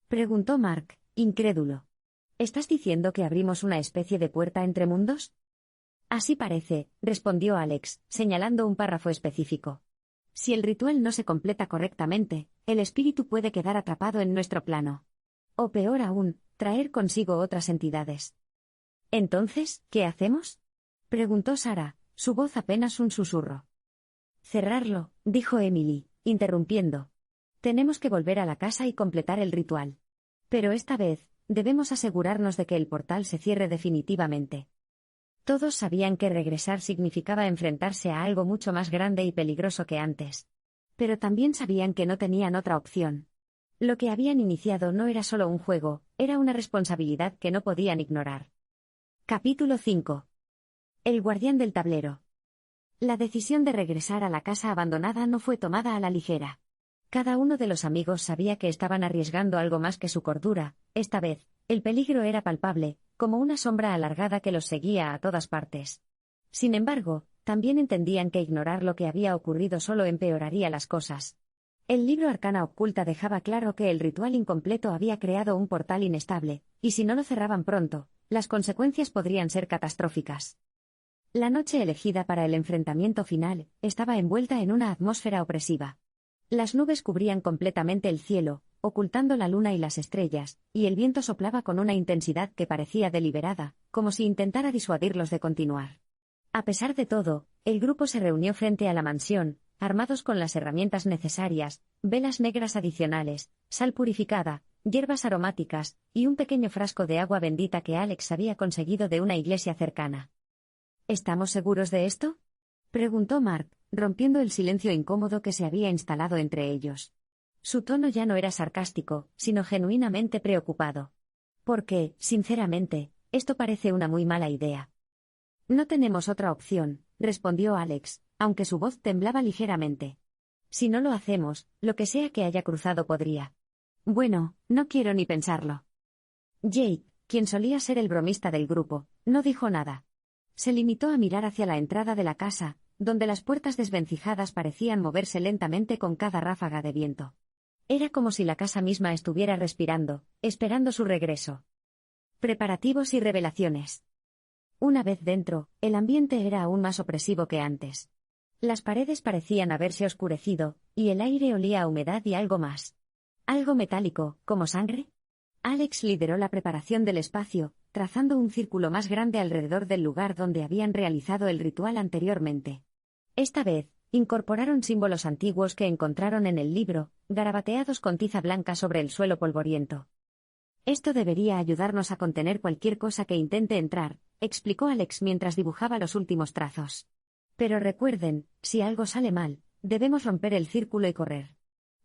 A: preguntó Mark, incrédulo. ¿Estás diciendo que abrimos una especie de puerta entre mundos? Así parece, respondió Alex, señalando un párrafo específico. Si el ritual no se completa correctamente, el espíritu puede quedar atrapado en nuestro plano. O peor aún, traer consigo otras entidades. ¿Entonces, qué hacemos?, preguntó Sarah, su voz apenas un susurro. Cerrarlo, dijo Emily, interrumpiendo. Tenemos que volver a la casa y completar el ritual. Pero esta vez, debemos asegurarnos de que el portal se cierre definitivamente. Todos sabían que regresar significaba enfrentarse a algo mucho más grande y peligroso que antes. Pero también sabían que no tenían otra opción. Lo que habían iniciado no era solo un juego, era una responsabilidad que no podían ignorar. Capítulo 5. El guardián del tablero. La decisión de regresar a la casa abandonada no fue tomada a la ligera. Cada uno de los amigos sabía que estaban arriesgando algo más que su cordura. Esta vez, el peligro era palpable, como una sombra alargada que los seguía a todas partes. Sin embargo, también entendían que ignorar lo que había ocurrido solo empeoraría las cosas. El libro Arcana Oculta dejaba claro que el ritual incompleto había creado un portal inestable, y si no lo cerraban pronto, las consecuencias podrían ser catastróficas. La noche elegida para el enfrentamiento final estaba envuelta en una atmósfera opresiva. Las nubes cubrían completamente el cielo, ocultando la luna y las estrellas, y el viento soplaba con una intensidad que parecía deliberada, como si intentara disuadirlos de continuar. A pesar de todo, el grupo se reunió frente a la mansión, armados con las herramientas necesarias: velas negras adicionales, sal purificada, hierbas aromáticas, y un pequeño frasco de agua bendita que Alex había conseguido de una iglesia cercana. ¿Estamos seguros de esto?, preguntó Mark, rompiendo el silencio incómodo que se había instalado entre ellos. Su tono ya no era sarcástico, sino genuinamente preocupado. Porque, sinceramente, esto parece una muy mala idea. No tenemos otra opción, respondió Alex, aunque su voz temblaba ligeramente. Si no lo hacemos, lo que sea que haya cruzado podría. Bueno, no quiero ni pensarlo. Jake, quien solía ser el bromista del grupo, no dijo nada. Se limitó a mirar hacia la entrada de la casa, donde las puertas desvencijadas parecían moverse lentamente con cada ráfaga de viento. Era como si la casa misma estuviera respirando, esperando su regreso. Preparativos y revelaciones. Una vez dentro, el ambiente era aún más opresivo que antes. Las paredes parecían haberse oscurecido, y el aire olía a humedad y algo más. ¿Algo metálico, como sangre? Alex lideró la preparación del espacio, trazando un círculo más grande alrededor del lugar donde habían realizado el ritual anteriormente. Esta vez, incorporaron símbolos antiguos que encontraron en el libro, garabateados con tiza blanca sobre el suelo polvoriento. Esto debería ayudarnos a contener cualquier cosa que intente entrar, explicó Alex mientras dibujaba los últimos trazos. Pero recuerden, si algo sale mal, debemos romper el círculo y correr.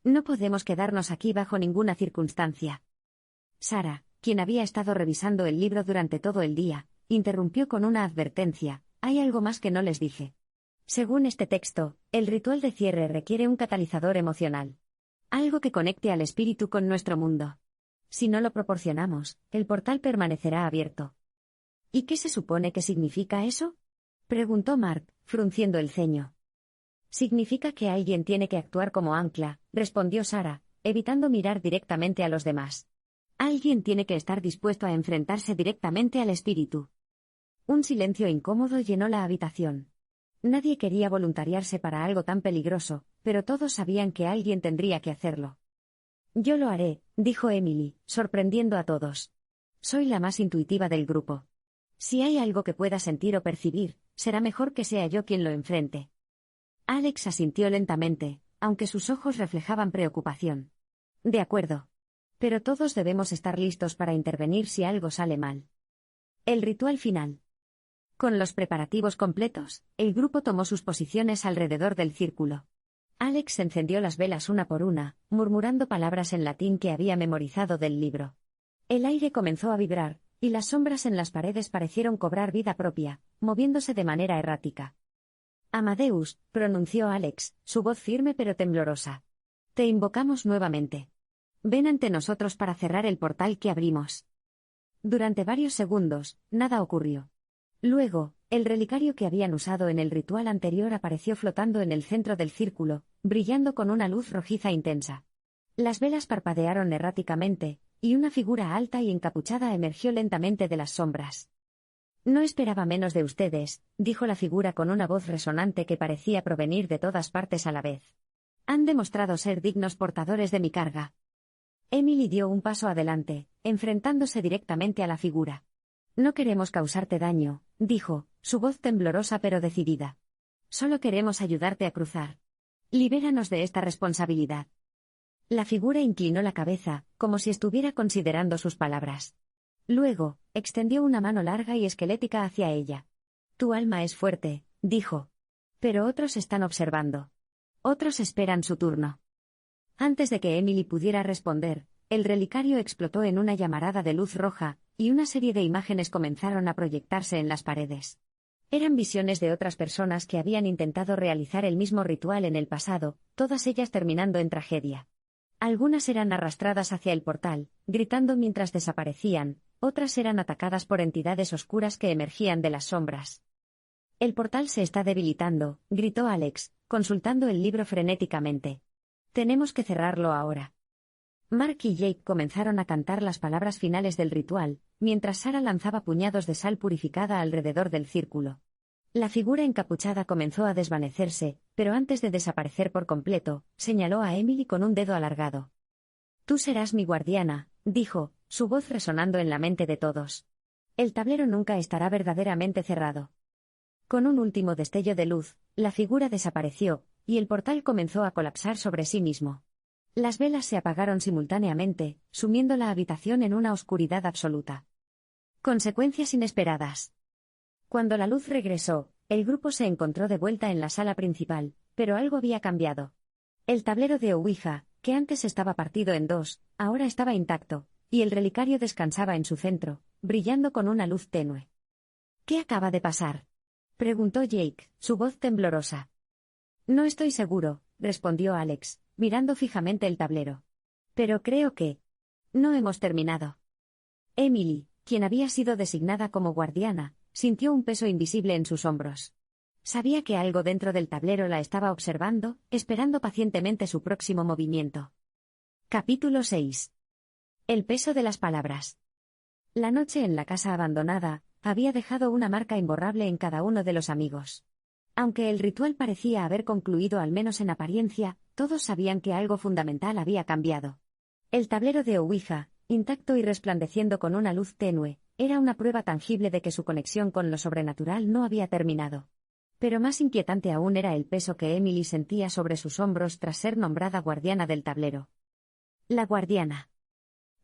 A: No podemos quedarnos aquí bajo ninguna circunstancia. Sarah, quien había estado revisando el libro durante todo el día, interrumpió con una advertencia: hay algo más que no les dije. Según este texto, el ritual de cierre requiere un catalizador emocional. Algo que conecte al espíritu con nuestro mundo. Si no lo proporcionamos, el portal permanecerá abierto. ¿Y qué se supone que significa eso?, preguntó Mark, frunciendo el ceño. Significa que alguien tiene que actuar como ancla, respondió Sarah, evitando mirar directamente a los demás. Alguien tiene que estar dispuesto a enfrentarse directamente al espíritu. Un silencio incómodo llenó la habitación. Nadie quería voluntariarse para algo tan peligroso, pero todos sabían que alguien tendría que hacerlo. Yo lo haré, dijo Emily, sorprendiendo a todos. Soy la más intuitiva del grupo. Si hay algo que pueda sentir o percibir, será mejor que sea yo quien lo enfrente. Alex asintió lentamente, aunque sus ojos reflejaban preocupación. De acuerdo. Pero todos debemos estar listos para intervenir si algo sale mal. El ritual final. Con los preparativos completos, el grupo tomó sus posiciones alrededor del círculo. Alex encendió las velas una por una, murmurando palabras en latín que había memorizado del libro. El aire comenzó a vibrar, y las sombras en las paredes parecieron cobrar vida propia, moviéndose de manera errática. Amadeus, pronunció Alex, su voz firme pero temblorosa. Te invocamos nuevamente. Ven ante nosotros para cerrar el portal que abrimos. Durante varios segundos, nada ocurrió. Luego, el relicario que habían usado en el ritual anterior apareció flotando en el centro del círculo, brillando con una luz rojiza intensa. Las velas parpadearon erráticamente, y una figura alta y encapuchada emergió lentamente de las sombras. No esperaba menos de ustedes, dijo la figura con una voz resonante que parecía provenir de todas partes a la vez. Han demostrado ser dignos portadores de mi carga. Emily dio un paso adelante, enfrentándose directamente a la figura. No queremos causarte daño, dijo, su voz temblorosa pero decidida. Solo queremos ayudarte a cruzar. Libéranos de esta responsabilidad. La figura inclinó la cabeza, como si estuviera considerando sus palabras. Luego, extendió una mano larga y esquelética hacia ella. Tu alma es fuerte, dijo. Pero otros están observando. Otros esperan su turno. Antes de que Emily pudiera responder, el relicario explotó en una llamarada de luz roja, y una serie de imágenes comenzaron a proyectarse en las paredes. Eran visiones de otras personas que habían intentado realizar el mismo ritual en el pasado, todas ellas terminando en tragedia. Algunas eran arrastradas hacia el portal, gritando mientras desaparecían, otras eran atacadas por entidades oscuras que emergían de las sombras. El portal se está debilitando, gritó Alex, consultando el libro frenéticamente. Tenemos que cerrarlo ahora. Mark y Jake comenzaron a cantar las palabras finales del ritual, mientras Sarah lanzaba puñados de sal purificada alrededor del círculo. La figura encapuchada comenzó a desvanecerse, pero antes de desaparecer por completo, señaló a Emily con un dedo alargado. Tú serás mi guardiana, dijo, su voz resonando en la mente de todos. El tablero nunca estará verdaderamente cerrado. Con un último destello de luz, la figura desapareció, y el portal comenzó a colapsar sobre sí mismo. Las velas se apagaron simultáneamente, sumiendo la habitación en una oscuridad absoluta. Consecuencias inesperadas. Cuando la luz regresó, el grupo se encontró de vuelta en la sala principal, pero algo había cambiado. El tablero de Ouija, que antes estaba partido en dos, ahora estaba intacto, y el relicario descansaba en su centro, brillando con una luz tenue. ¿Qué acaba de pasar?, preguntó Jake, su voz temblorosa. No estoy seguro, respondió Alex, mirando fijamente el tablero. Pero creo que... no hemos terminado. Emily, quien había sido designada como guardiana, sintió un peso invisible en sus hombros. Sabía que algo dentro del tablero la estaba observando, esperando pacientemente su próximo movimiento. Capítulo 6. El peso de las palabras. La noche en la casa abandonada había dejado una marca imborrable en cada uno de los amigos. Aunque el ritual parecía haber concluido al menos en apariencia, todos sabían que algo fundamental había cambiado. El tablero de Ouija, intacto y resplandeciendo con una luz tenue, era una prueba tangible de que su conexión con lo sobrenatural no había terminado. Pero más inquietante aún era el peso que Emily sentía sobre sus hombros tras ser nombrada guardiana del tablero. La guardiana.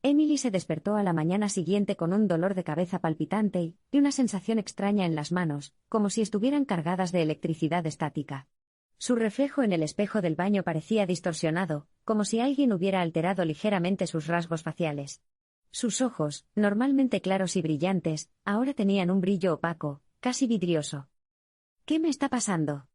A: Emily se despertó a la mañana siguiente con un dolor de cabeza palpitante y una sensación extraña en las manos, como si estuvieran cargadas de electricidad estática. Su reflejo en el espejo del baño parecía distorsionado, como si alguien hubiera alterado ligeramente sus rasgos faciales. Sus ojos, normalmente claros y brillantes, ahora tenían un brillo opaco, casi vidrioso. ¿Qué me está pasando?,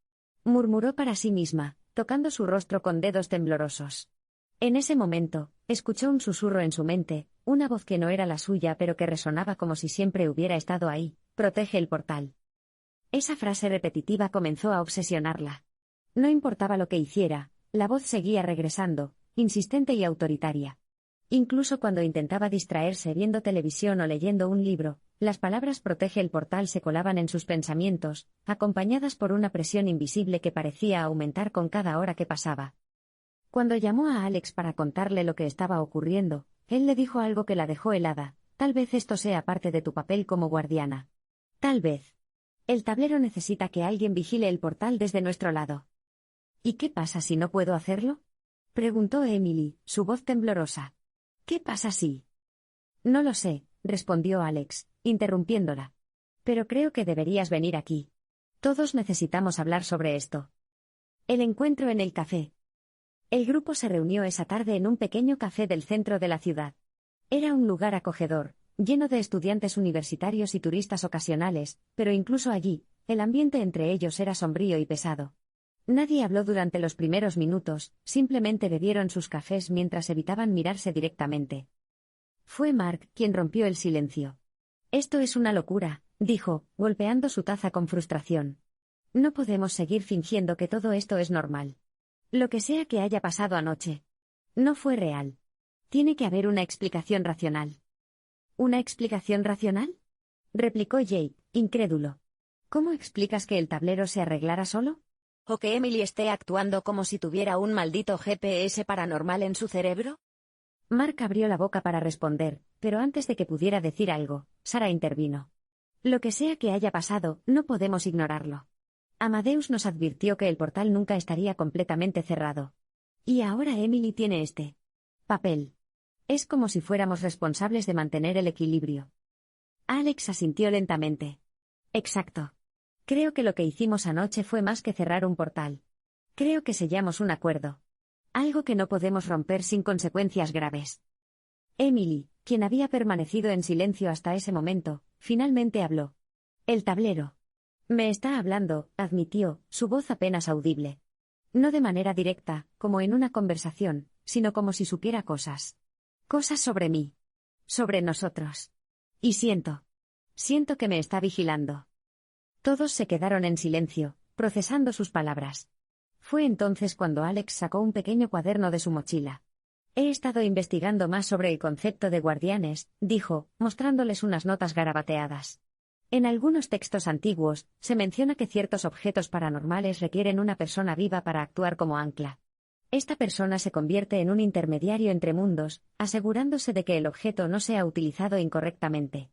A: murmuró para sí misma, tocando su rostro con dedos temblorosos. En ese momento, escuchó un susurro en su mente, una voz que no era la suya pero que resonaba como si siempre hubiera estado ahí: protege el portal. Esa frase repetitiva comenzó a obsesionarla. No importaba lo que hiciera, la voz seguía regresando, insistente y autoritaria. Incluso cuando intentaba distraerse viendo televisión o leyendo un libro, las palabras protege el portal se colaban en sus pensamientos, acompañadas por una presión invisible que parecía aumentar con cada hora que pasaba. Cuando llamó a Alex para contarle lo que estaba ocurriendo, él le dijo algo que la dejó helada: tal vez esto sea parte de tu papel como guardiana. Tal vez. El tablero necesita que alguien vigile el portal desde nuestro lado. ¿Y qué pasa si no puedo hacerlo?, preguntó Emily, su voz temblorosa. ¿Qué pasa si? No lo sé, respondió Alex, interrumpiéndola. Pero creo que deberías venir aquí. Todos necesitamos hablar sobre esto. El encuentro en el café. El grupo se reunió esa tarde en un pequeño café del centro de la ciudad. Era un lugar acogedor, lleno de estudiantes universitarios y turistas ocasionales, pero incluso allí, el ambiente entre ellos era sombrío y pesado. Nadie habló durante los primeros minutos, simplemente bebieron sus cafés mientras evitaban mirarse directamente. Fue Mark quien rompió el silencio. «Esto es una locura», dijo, golpeando su taza con frustración. «No podemos seguir fingiendo que todo esto es normal. Lo que sea que haya pasado anoche. No fue real. Tiene que haber una explicación racional». «¿Una explicación racional?», replicó Jake, incrédulo. «¿Cómo explicas que el tablero se arreglara solo? ¿O que Emily esté actuando como si tuviera un maldito GPS paranormal en su cerebro?». Mark abrió la boca para responder, pero antes de que pudiera decir algo, Sarah intervino. «Lo que sea que haya pasado, no podemos ignorarlo. Amadeus nos advirtió que el portal nunca estaría completamente cerrado. Y ahora Emily tiene este papel. Es como si fuéramos responsables de mantener el equilibrio». Alex asintió lentamente. «Exacto. Creo que lo que hicimos anoche fue más que cerrar un portal. Creo que sellamos un acuerdo. Algo que no podemos romper sin consecuencias graves». Emily, quien había permanecido en silencio hasta ese momento, finalmente habló. «El tablero. Me está hablando», admitió, su voz apenas audible. No de manera directa, como en una conversación, sino como si supiera cosas. Cosas sobre mí. Sobre nosotros. Y siento que me está vigilando». Todos se quedaron en silencio, procesando sus palabras. Fue entonces cuando Alex sacó un pequeño cuaderno de su mochila. «He estado investigando más sobre el concepto de guardianes», dijo, mostrándoles unas notas garabateadas. «En algunos textos antiguos, se menciona que ciertos objetos paranormales requieren una persona viva para actuar como ancla. Esta persona se convierte en un intermediario entre mundos, asegurándose de que el objeto no sea utilizado incorrectamente».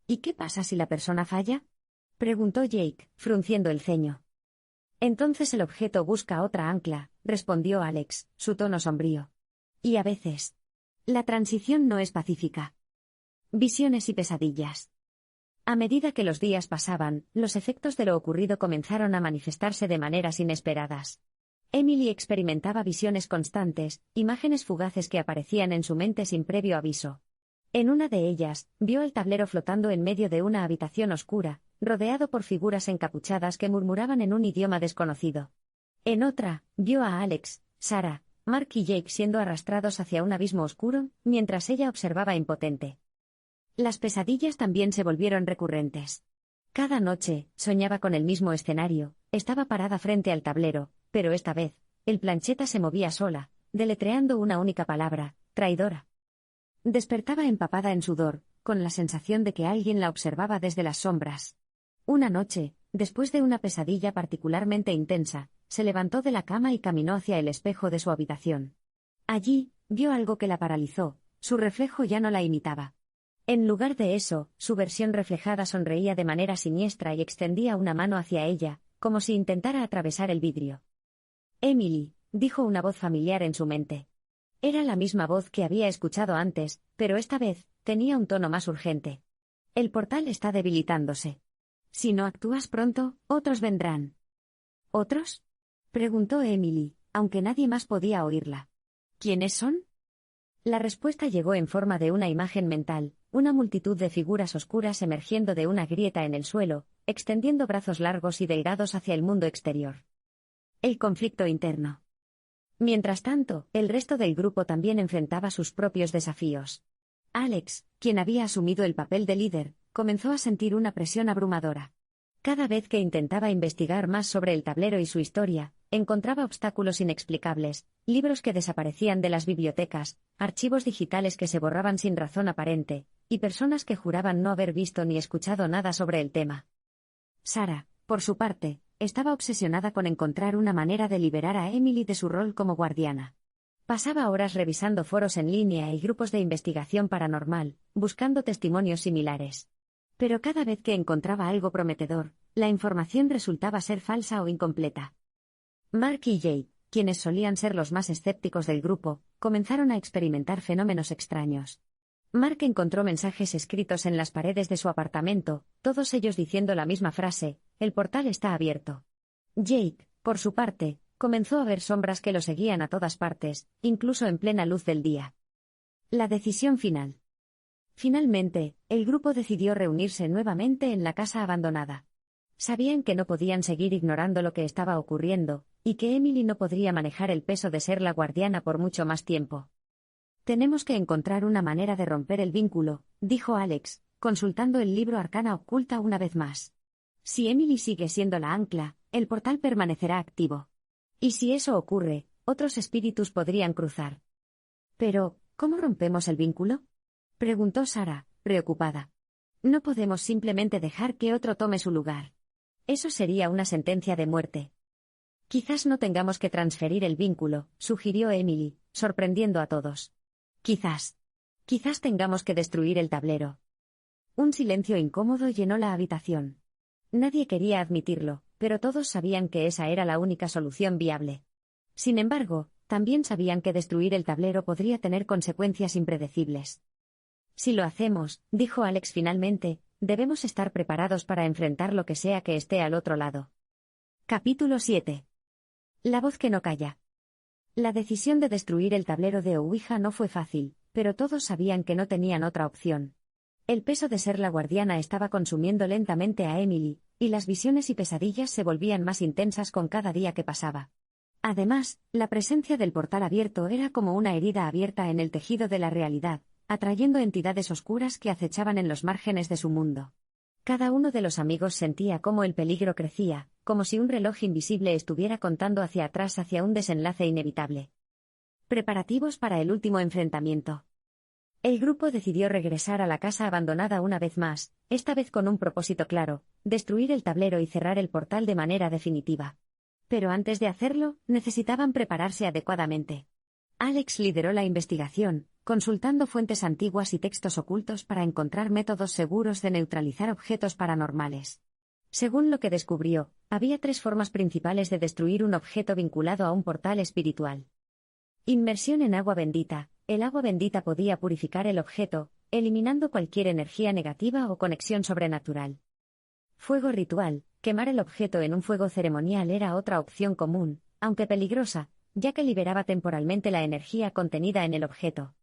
A: «¿Y qué pasa si la persona falla?», preguntó Jake, frunciendo el ceño. «Entonces el objeto busca otra ancla», respondió Alex, su tono sombrío. «Y a veces, la transición no es pacífica». Visiones y pesadillas. A medida que los días pasaban, los efectos de lo ocurrido comenzaron a manifestarse de maneras inesperadas. Emily experimentaba visiones constantes, imágenes fugaces que aparecían en su mente sin previo aviso. En una de ellas, vio el tablero flotando en medio de una habitación oscura, rodeado por figuras encapuchadas que murmuraban en un idioma desconocido. En otra, vio a Alex, Sarah, Mark y Jake siendo arrastrados hacia un abismo oscuro, mientras ella observaba impotente. Las pesadillas también se volvieron recurrentes. Cada noche, soñaba con el mismo escenario, estaba parada frente al tablero, pero esta vez, el plancheta se movía sola, deletreando una única palabra: traidora. Despertaba empapada en sudor, con la sensación de que alguien la observaba desde las sombras. Una noche, después de una pesadilla particularmente intensa, se levantó de la cama y caminó hacia el espejo de su habitación. Allí, vio algo que la paralizó, su reflejo ya no la imitaba. En lugar de eso, su versión reflejada sonreía de manera siniestra y extendía una mano hacia ella, como si intentara atravesar el vidrio. «Emily», dijo una voz familiar en su mente. Era la misma voz que había escuchado antes, pero esta vez, tenía un tono más urgente. «El portal está debilitándose. Si no actúas pronto, otros vendrán». «¿Otros?», preguntó Emily, aunque nadie más podía oírla. «¿Quiénes son?». La respuesta llegó en forma de una imagen mental, una multitud de figuras oscuras emergiendo de una grieta en el suelo, extendiendo brazos largos y delgados hacia el mundo exterior. El conflicto interno. Mientras tanto, el resto del grupo también enfrentaba sus propios desafíos. Alex, quien había asumido el papel de líder, comenzó a sentir una presión abrumadora. Cada vez que intentaba investigar más sobre el tablero y su historia, encontraba obstáculos inexplicables, libros que desaparecían de las bibliotecas, archivos digitales que se borraban sin razón aparente, y personas que juraban no haber visto ni escuchado nada sobre el tema. Sarah, por su parte, estaba obsesionada con encontrar una manera de liberar a Emily de su rol como guardiana. Pasaba horas revisando foros en línea y grupos de investigación paranormal, buscando testimonios similares. Pero cada vez que encontraba algo prometedor, la información resultaba ser falsa o incompleta. Mark y Jake, quienes solían ser los más escépticos del grupo, comenzaron a experimentar fenómenos extraños. Mark encontró mensajes escritos en las paredes de su apartamento, todos ellos diciendo la misma frase: «El portal está abierto». Jake, por su parte, comenzó a ver sombras que lo seguían a todas partes, incluso en plena luz del día. La decisión final. Finalmente, el grupo decidió reunirse nuevamente en la casa abandonada. Sabían que no podían seguir ignorando lo que estaba ocurriendo, y que Emily no podría manejar el peso de ser la guardiana por mucho más tiempo. Tenemos que encontrar una manera de romper el vínculo, dijo Alex, consultando el libro Arcana Oculta una vez más. Si Emily sigue siendo la ancla, el portal permanecerá activo. Y si eso ocurre, otros espíritus podrían cruzar. Pero, ¿cómo rompemos el vínculo?, preguntó Sarah, preocupada. No podemos simplemente dejar que otro tome su lugar. Eso sería una sentencia de muerte. Quizás no tengamos que transferir el vínculo, sugirió Emily, sorprendiendo a todos. Quizás tengamos que destruir el tablero. Un silencio incómodo llenó la habitación. Nadie quería admitirlo, pero todos sabían que esa era la única solución viable. Sin embargo, también sabían que destruir el tablero podría tener consecuencias impredecibles. Si lo hacemos, dijo Alex finalmente, debemos estar preparados para enfrentar lo que sea que esté al otro lado. Capítulo 7. La voz que no calla. La decisión de destruir el tablero de Ouija no fue fácil, pero todos sabían que no tenían otra opción. El peso de ser la guardiana estaba consumiendo lentamente a Emily, y las visiones y pesadillas se volvían más intensas con cada día que pasaba. Además, la presencia del portal abierto era como una herida abierta en el tejido de la realidad, atrayendo entidades oscuras que acechaban en los márgenes de su mundo. Cada uno de los amigos sentía cómo el peligro crecía, como si un reloj invisible estuviera contando hacia atrás hacia un desenlace inevitable. Preparativos para el último enfrentamiento. El grupo decidió regresar a la casa abandonada una vez más, esta vez con un propósito claro: destruir el tablero y cerrar el portal de manera definitiva. Pero antes de hacerlo, necesitaban prepararse adecuadamente. Alex lideró la investigación, consultando fuentes antiguas y textos ocultos para encontrar métodos seguros de neutralizar objetos paranormales. Según lo que descubrió, había 3 formas principales de destruir un objeto vinculado a un portal espiritual. Inmersión en agua bendita. El agua bendita podía purificar el objeto, eliminando cualquier energía negativa o conexión sobrenatural. Fuego ritual. Quemar el objeto en un fuego ceremonial era otra opción común, aunque peligrosa, ya que liberaba temporalmente la energía contenida en el objeto.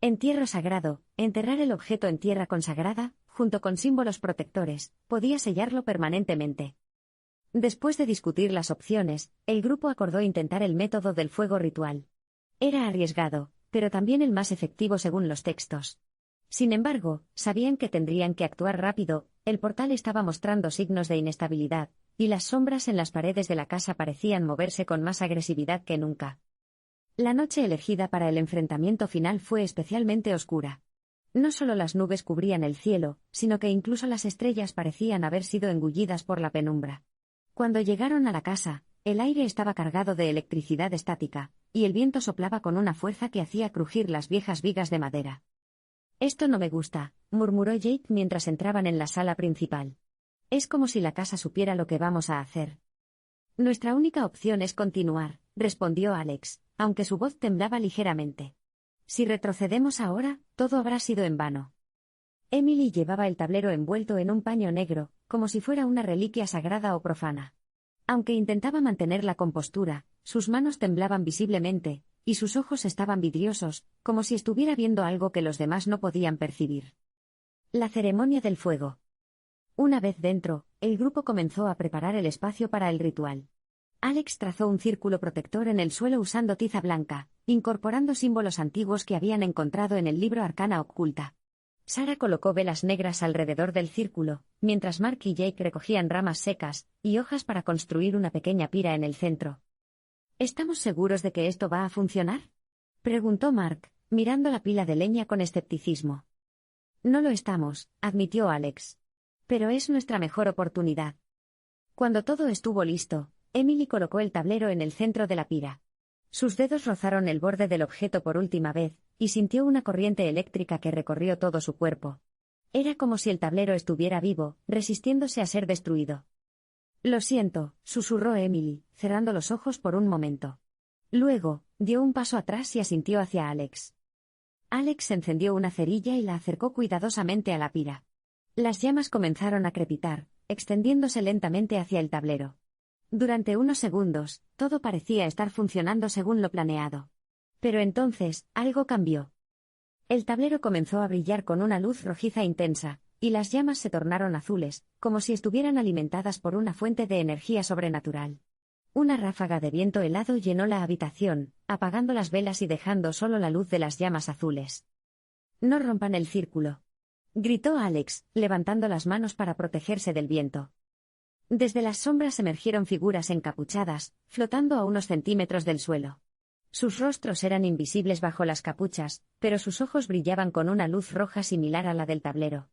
A: Entierro sagrado. Enterrar el objeto en tierra consagrada, junto con símbolos protectores, podía sellarlo permanentemente. Después de discutir las opciones, el grupo acordó intentar el método del fuego ritual. Era arriesgado, pero también el más efectivo según los textos. Sin embargo, sabían que tendrían que actuar rápido, el portal estaba mostrando signos de inestabilidad, y las sombras en las paredes de la casa parecían moverse con más agresividad que nunca. La noche elegida para el enfrentamiento final fue especialmente oscura. No solo las nubes cubrían el cielo, sino que incluso las estrellas parecían haber sido engullidas por la penumbra. Cuando llegaron a la casa, el aire estaba cargado de electricidad estática, y el viento soplaba con una fuerza que hacía crujir las viejas vigas de madera. «Esto no me gusta», murmuró Jake mientras entraban en la sala principal. «Es como si la casa supiera lo que vamos a hacer». «Nuestra única opción es continuar», respondió Alex, aunque su voz temblaba ligeramente. «Si retrocedemos ahora, todo habrá sido en vano». Emily llevaba el tablero envuelto en un paño negro, como si fuera una reliquia sagrada o profana. Aunque intentaba mantener la compostura, sus manos temblaban visiblemente, y sus ojos estaban vidriosos, como si estuviera viendo algo que los demás no podían percibir. La ceremonia del fuego. Una vez dentro, el grupo comenzó a preparar el espacio para el ritual. Alex trazó un círculo protector en el suelo usando tiza blanca, incorporando símbolos antiguos que habían encontrado en el libro Arcana Oculta. Sarah colocó velas negras alrededor del círculo, mientras Mark y Jake recogían ramas secas y hojas para construir una pequeña pira en el centro. ¿Estamos seguros de que esto va a funcionar?, preguntó Mark, mirando la pila de leña con escepticismo. No lo estamos, admitió Alex. Pero es nuestra mejor oportunidad. Cuando todo estuvo listo, Emily colocó el tablero en el centro de la pira. Sus dedos rozaron el borde del objeto por última vez, y sintió una corriente eléctrica que recorrió todo su cuerpo. Era como si el tablero estuviera vivo, resistiéndose a ser destruido. «Lo siento», susurró Emily, cerrando los ojos por un momento. Luego, dio un paso atrás y asintió hacia Alex. Alex encendió una cerilla y la acercó cuidadosamente a la pira. Las llamas comenzaron a crepitar, extendiéndose lentamente hacia el tablero. Durante unos segundos, todo parecía estar funcionando según lo planeado. Pero entonces, algo cambió. El tablero comenzó a brillar con una luz rojiza intensa, y las llamas se tornaron azules, como si estuvieran alimentadas por una fuente de energía sobrenatural. Una ráfaga de viento helado llenó la habitación, apagando las velas y dejando solo la luz de las llamas azules. «No rompan el círculo», gritó Alex, levantando las manos para protegerse del viento. Desde las sombras emergieron figuras encapuchadas, flotando a unos centímetros del suelo. Sus rostros eran invisibles bajo las capuchas, pero sus ojos brillaban con una luz roja similar a la del tablero.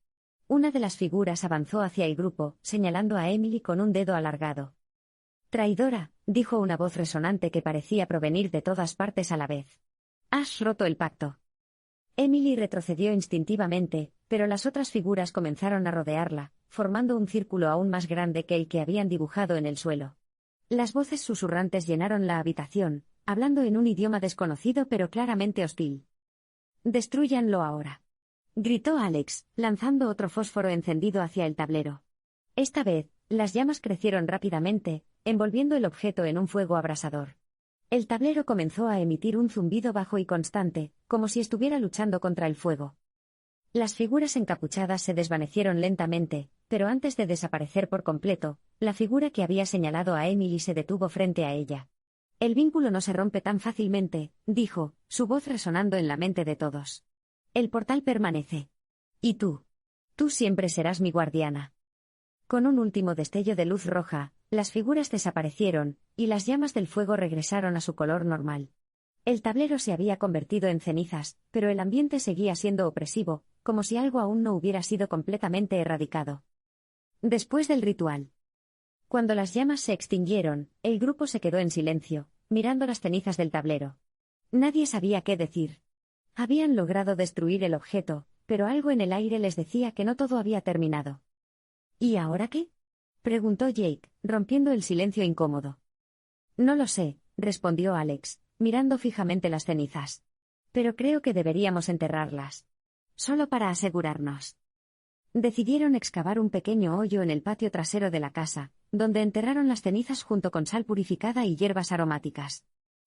A: Una de las figuras avanzó hacia el grupo, señalando a Emily con un dedo alargado. «Traidora», dijo una voz resonante que parecía provenir de todas partes a la vez. «Has roto el pacto». Emily retrocedió instintivamente, pero las otras figuras comenzaron a rodearla, formando un círculo aún más grande que el que habían dibujado en el suelo. Las voces susurrantes llenaron la habitación, hablando en un idioma desconocido pero claramente hostil. «Destrúyanlo ahora», gritó Alex, lanzando otro fósforo encendido hacia el tablero. Esta vez, las llamas crecieron rápidamente, envolviendo el objeto en un fuego abrasador. El tablero comenzó a emitir un zumbido bajo y constante, como si estuviera luchando contra el fuego. Las figuras encapuchadas se desvanecieron lentamente, pero antes de desaparecer por completo, la figura que había señalado a Emily se detuvo frente a ella. «El vínculo no se rompe tan fácilmente», dijo, su voz resonando en la mente de todos. «El portal permanece. Y tú. Tú siempre serás mi guardiana». Con un último destello de luz roja, las figuras desaparecieron, y las llamas del fuego regresaron a su color normal. El tablero se había convertido en cenizas, pero el ambiente seguía siendo opresivo, como si algo aún no hubiera sido completamente erradicado. Después del ritual. Cuando las llamas se extinguieron, el grupo se quedó en silencio, mirando las cenizas del tablero. Nadie sabía qué decir. Habían logrado destruir el objeto, pero algo en el aire les decía que no todo había terminado. «¿Y ahora qué?», preguntó Jake, rompiendo el silencio incómodo. «No lo sé», respondió Alex, mirando fijamente las cenizas. «Pero creo que deberíamos enterrarlas. Solo para asegurarnos». Decidieron excavar un pequeño hoyo en el patio trasero de la casa, donde enterraron las cenizas junto con sal purificada y hierbas aromáticas.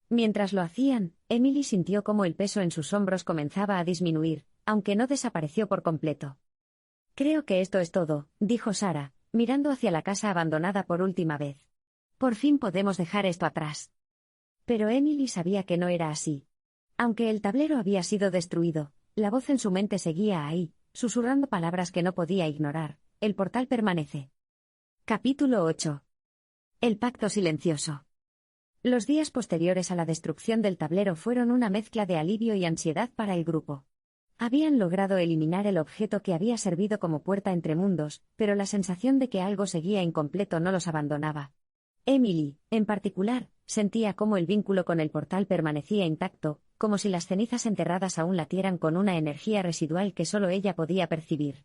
A: Mientras lo hacían, Emily sintió cómo el peso en sus hombros comenzaba a disminuir, aunque no desapareció por completo. «Creo que esto es todo», dijo Sarah, mirando hacia la casa abandonada por última vez. «Por fin podemos dejar esto atrás». Pero Emily sabía que no era así. Aunque el tablero había sido destruido, la voz en su mente seguía ahí, susurrando palabras que no podía ignorar. «El portal permanece». Capítulo 8. El pacto silencioso. Los días posteriores a la destrucción del tablero fueron una mezcla de alivio y ansiedad para el grupo. Habían logrado eliminar el objeto que había servido como puerta entre mundos, pero la sensación de que algo seguía incompleto no los abandonaba. Emily, en particular, sentía cómo el vínculo con el portal permanecía intacto, como si las cenizas enterradas aún latieran con una energía residual que solo ella podía percibir.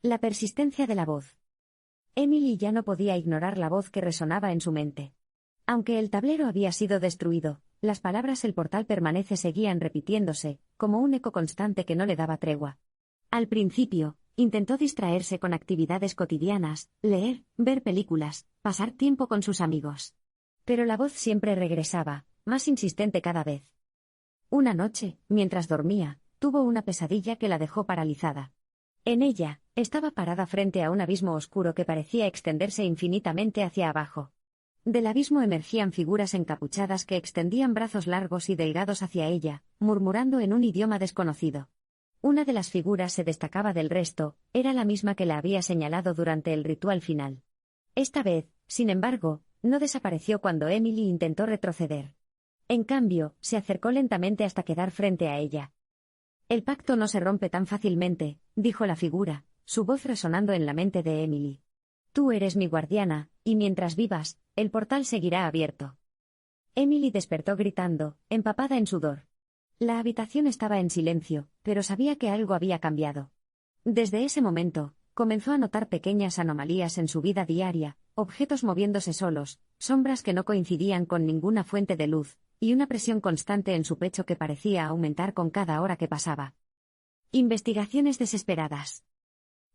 A: La persistencia de la voz. Emily ya no podía ignorar la voz que resonaba en su mente. Aunque el tablero había sido destruido, las palabras «el portal permanece» seguían repitiéndose, como un eco constante que no le daba tregua. Al principio, intentó distraerse con actividades cotidianas, leer, ver películas, pasar tiempo con sus amigos. Pero la voz siempre regresaba, más insistente cada vez. Una noche, mientras dormía, tuvo una pesadilla que la dejó paralizada. En ella, estaba parada frente a un abismo oscuro que parecía extenderse infinitamente hacia abajo. Del abismo emergían figuras encapuchadas que extendían brazos largos y delgados hacia ella, murmurando en un idioma desconocido. Una de las figuras se destacaba del resto, era la misma que la había señalado durante el ritual final. Esta vez, sin embargo, no desapareció cuando Emily intentó retroceder. En cambio, se acercó lentamente hasta quedar frente a ella. «El pacto no se rompe tan fácilmente», dijo la figura, su voz resonando en la mente de Emily. «Tú eres mi guardiana, y mientras vivas, el portal seguirá abierto». Emily despertó gritando, empapada en sudor. La habitación estaba en silencio, pero sabía que algo había cambiado. Desde ese momento, comenzó a notar pequeñas anomalías en su vida diaria, objetos moviéndose solos, sombras que no coincidían con ninguna fuente de luz, y una presión constante en su pecho que parecía aumentar con cada hora que pasaba. Investigaciones desesperadas.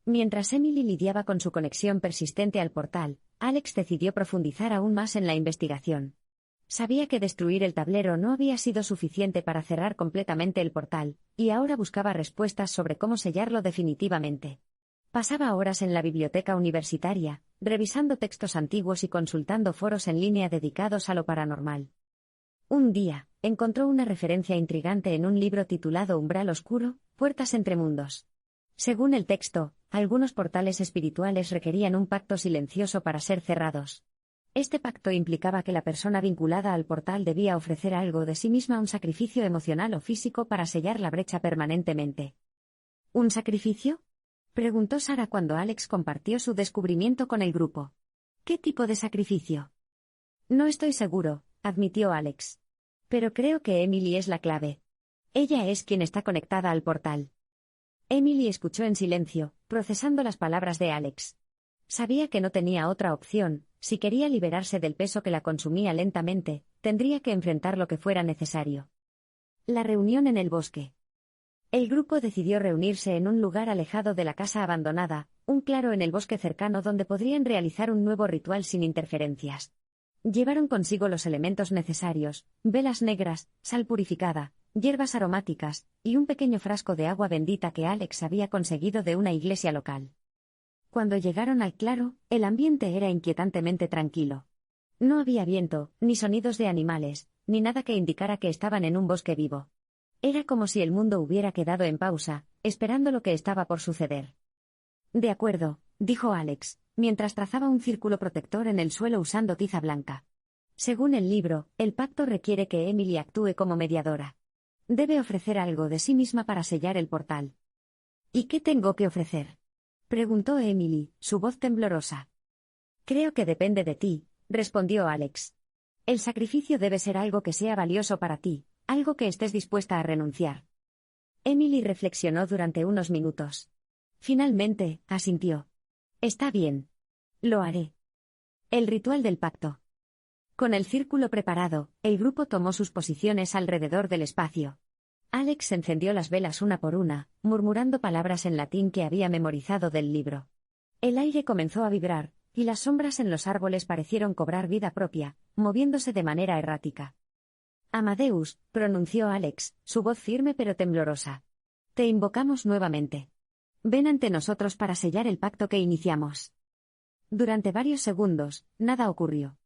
A: Mientras Emily lidiaba con su conexión persistente al portal, Alex decidió profundizar aún más en la investigación. Sabía que destruir el tablero no había sido suficiente para cerrar completamente el portal, y ahora buscaba respuestas sobre cómo sellarlo definitivamente. Pasaba horas en la biblioteca universitaria, revisando textos antiguos y consultando foros en línea dedicados a lo paranormal. Un día, encontró una referencia intrigante en un libro titulado Umbral Oscuro, Puertas entre Mundos. Según el texto, algunos portales espirituales requerían un pacto silencioso para ser cerrados. Este pacto implicaba que la persona vinculada al portal debía ofrecer algo de sí misma, un sacrificio emocional o físico para sellar la brecha permanentemente. ¿Un sacrificio?, preguntó Sara cuando Alex compartió su descubrimiento con el grupo. ¿Qué tipo de sacrificio? No estoy seguro, admitió Alex. Pero creo que Emily es la clave. Ella es quien está conectada al portal. Emily escuchó en silencio, procesando las palabras de Alex. Sabía que no tenía otra opción. Si quería liberarse del peso que la consumía lentamente, tendría que enfrentar lo que fuera necesario. La reunión en el bosque. El grupo decidió reunirse en un lugar alejado de la casa abandonada, un claro en el bosque cercano donde podrían realizar un nuevo ritual sin interferencias. Llevaron consigo los elementos necesarios: velas negras, sal purificada, hierbas aromáticas, y un pequeño frasco de agua bendita que Alex había conseguido de una iglesia local. Cuando llegaron al claro, el ambiente era inquietantemente tranquilo. No había viento, ni sonidos de animales, ni nada que indicara que estaban en un bosque vivo. Era como si el mundo hubiera quedado en pausa, esperando lo que estaba por suceder. De acuerdo, dijo Alex, mientras trazaba un círculo protector en el suelo usando tiza blanca. Según el libro, el pacto requiere que Emily actúe como mediadora. Debe ofrecer algo de sí misma para sellar el portal. ¿Y qué tengo que ofrecer?, preguntó Emily, su voz temblorosa. Creo que depende de ti, respondió Alex. El sacrificio debe ser algo que sea valioso para ti, algo que estés dispuesta a renunciar. Emily reflexionó durante unos minutos. Finalmente, asintió. Está bien. Lo haré. El ritual del pacto. Con el círculo preparado, el grupo tomó sus posiciones alrededor del espacio. Alex encendió las velas una por una, murmurando palabras en latín que había memorizado del libro. El aire comenzó a vibrar, y las sombras en los árboles parecieron cobrar vida propia, moviéndose de manera errática. Amadeus, pronunció Alex, su voz firme pero temblorosa. Te invocamos nuevamente. Ven ante nosotros para sellar el pacto que iniciamos. Durante varios segundos, nada ocurrió.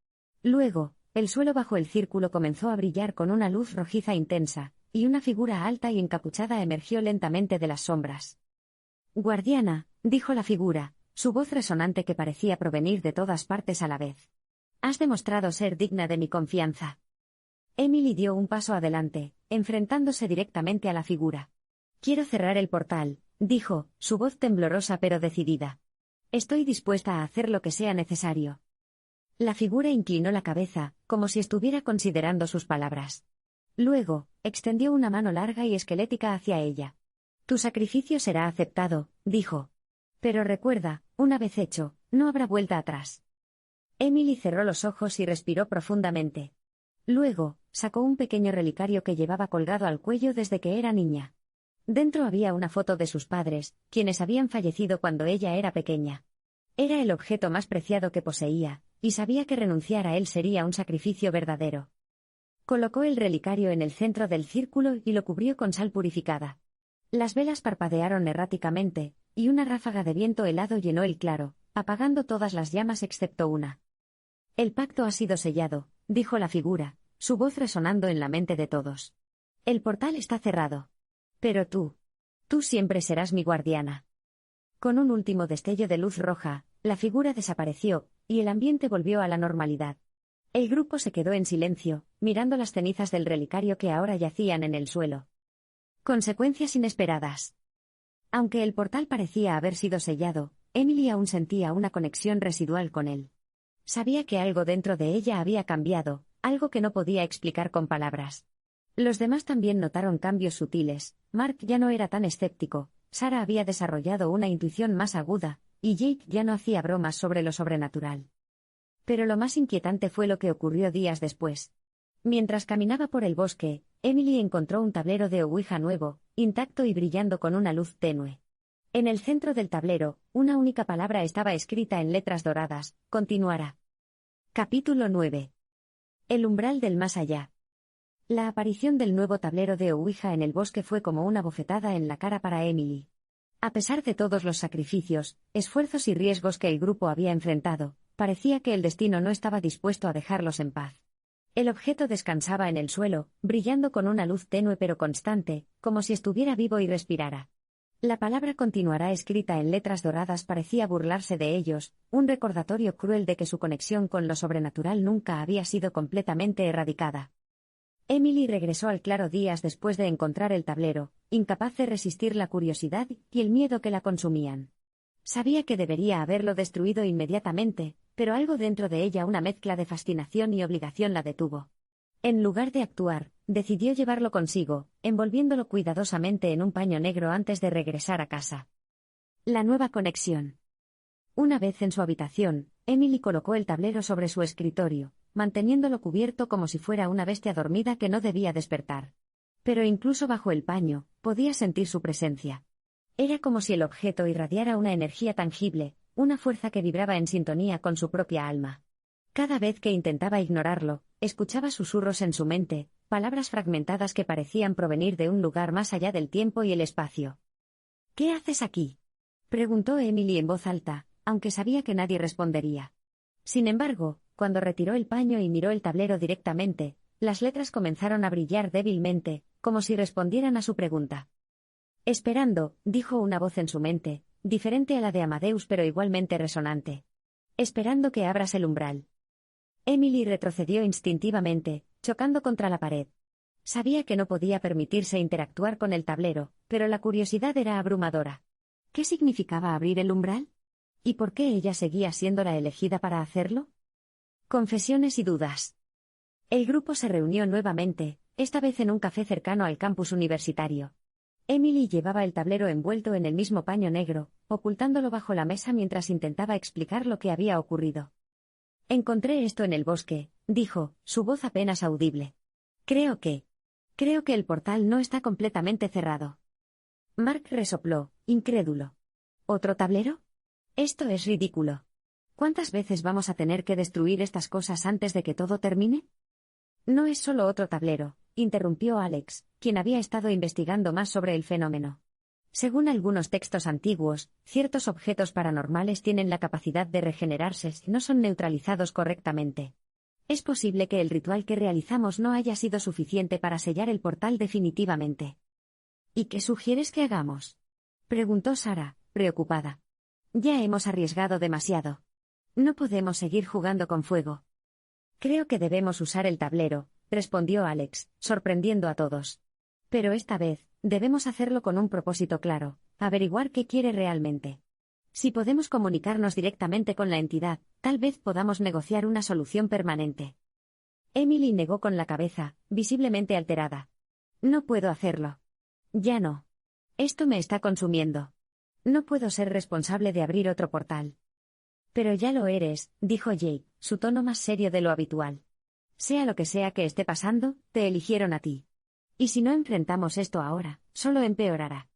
A: Luego, el suelo bajo el círculo comenzó a brillar con una luz rojiza intensa, y una figura alta y encapuchada emergió lentamente de las sombras. Guardiana, dijo la figura, su voz resonante que parecía provenir de todas partes a la vez. Has demostrado ser digna de mi confianza. Emily dio un paso adelante, enfrentándose directamente a la figura. Quiero cerrar el portal, dijo, su voz temblorosa pero decidida. Estoy dispuesta a hacer lo que sea necesario. La figura inclinó la cabeza, como si estuviera considerando sus palabras. Luego, extendió una mano larga y esquelética hacia ella. Tu sacrificio será aceptado, dijo. Pero recuerda, una vez hecho, no habrá vuelta atrás. Emily cerró los ojos y respiró profundamente. Luego, sacó un pequeño relicario que llevaba colgado al cuello desde que era niña. Dentro había una foto de sus padres, quienes habían fallecido cuando ella era pequeña. Era el objeto más preciado que poseía, y sabía que renunciar a él sería un sacrificio verdadero. Colocó el relicario en el centro del círculo y lo cubrió con sal purificada. Las velas parpadearon erráticamente, y una ráfaga de viento helado llenó el claro, apagando todas las llamas excepto una. El pacto ha sido sellado, dijo la figura, su voz resonando en la mente de todos. El portal está cerrado. Pero tú siempre serás mi guardiana. Con un último destello de luz roja, la figura desapareció, y el ambiente volvió a la normalidad. El grupo se quedó en silencio, mirando las cenizas del relicario que ahora yacían en el suelo. Consecuencias inesperadas. Aunque el portal parecía haber sido sellado, Emily aún sentía una conexión residual con él. Sabía que algo dentro de ella había cambiado, algo que no podía explicar con palabras. Los demás también notaron cambios sutiles. Mark ya no era tan escéptico, Sara había desarrollado una intuición más aguda, y Jake ya no hacía bromas sobre lo sobrenatural. Pero lo más inquietante fue lo que ocurrió días después. Mientras caminaba por el bosque, Emily encontró un tablero de Ouija nuevo, intacto y brillando con una luz tenue. En el centro del tablero, una única palabra estaba escrita en letras doradas: continuará. Capítulo 9. El umbral del más allá. La aparición del nuevo tablero de Ouija en el bosque fue como una bofetada en la cara para Emily. A pesar de todos los sacrificios, esfuerzos y riesgos que el grupo había enfrentado, parecía que el destino no estaba dispuesto a dejarlos en paz. El objeto descansaba en el suelo, brillando con una luz tenue pero constante, como si estuviera vivo y respirara. La palabra continuará escrita en letras doradas parecía burlarse de ellos, un recordatorio cruel de que su conexión con lo sobrenatural nunca había sido completamente erradicada. Emily regresó al claro días después de encontrar el tablero, incapaz de resistir la curiosidad y el miedo que la consumían. Sabía que debería haberlo destruido inmediatamente, pero algo dentro de ella, una mezcla de fascinación y obligación, la detuvo. En lugar de actuar, decidió llevarlo consigo, envolviéndolo cuidadosamente en un paño negro antes de regresar a casa. La nueva conexión. Una vez en su habitación, Emily colocó el tablero sobre su escritorio, manteniéndolo cubierto como si fuera una bestia dormida que no debía despertar. Pero incluso bajo el paño, podía sentir su presencia. Era como si el objeto irradiara una energía tangible, una fuerza que vibraba en sintonía con su propia alma. Cada vez que intentaba ignorarlo, escuchaba susurros en su mente, palabras fragmentadas que parecían provenir de un lugar más allá del tiempo y el espacio. «¿Qué haces aquí?», preguntó Emily en voz alta, aunque sabía que nadie respondería. Sin embargo, cuando retiró el paño y miró el tablero directamente, las letras comenzaron a brillar débilmente, como si respondieran a su pregunta. «Esperando», dijo una voz en su mente, diferente a la de Amadeus pero igualmente resonante. «Esperando que abras el umbral». Emily retrocedió instintivamente, chocando contra la pared. Sabía que no podía permitirse interactuar con el tablero, pero la curiosidad era abrumadora. ¿Qué significaba abrir el umbral? ¿Y por qué ella seguía siendo la elegida para hacerlo? Confesiones y dudas. El grupo se reunió nuevamente, esta vez en un café cercano al campus universitario. Emily llevaba el tablero envuelto en el mismo paño negro, ocultándolo bajo la mesa mientras intentaba explicar lo que había ocurrido. «Encontré esto en el bosque», dijo, su voz apenas audible. Creo que el portal no está completamente cerrado». Mark resopló, incrédulo. «¿Otro tablero? Esto es ridículo. ¿Cuántas veces vamos a tener que destruir estas cosas antes de que todo termine?» «No es solo otro tablero», interrumpió Alex, quien había estado investigando más sobre el fenómeno. Según algunos textos antiguos, ciertos objetos paranormales tienen la capacidad de regenerarse si no son neutralizados correctamente. Es posible que el ritual que realizamos no haya sido suficiente para sellar el portal definitivamente. «¿Y qué sugieres que hagamos?», preguntó Sarah, preocupada. «Ya hemos arriesgado demasiado. No podemos seguir jugando con fuego». «Creo que debemos usar el tablero», respondió Alex, sorprendiendo a todos. «Pero esta vez, debemos hacerlo con un propósito claro, averiguar qué quiere realmente. Si podemos comunicarnos directamente con la entidad, tal vez podamos negociar una solución permanente». Emily negó con la cabeza, visiblemente alterada. «No puedo hacerlo. Ya no. Esto me está consumiendo. No puedo ser responsable de abrir otro portal». «Pero ya lo eres», dijo Jake, su tono más serio de lo habitual. «Sea lo que sea que esté pasando, te eligieron a ti. Y si no enfrentamos esto ahora, solo empeorará».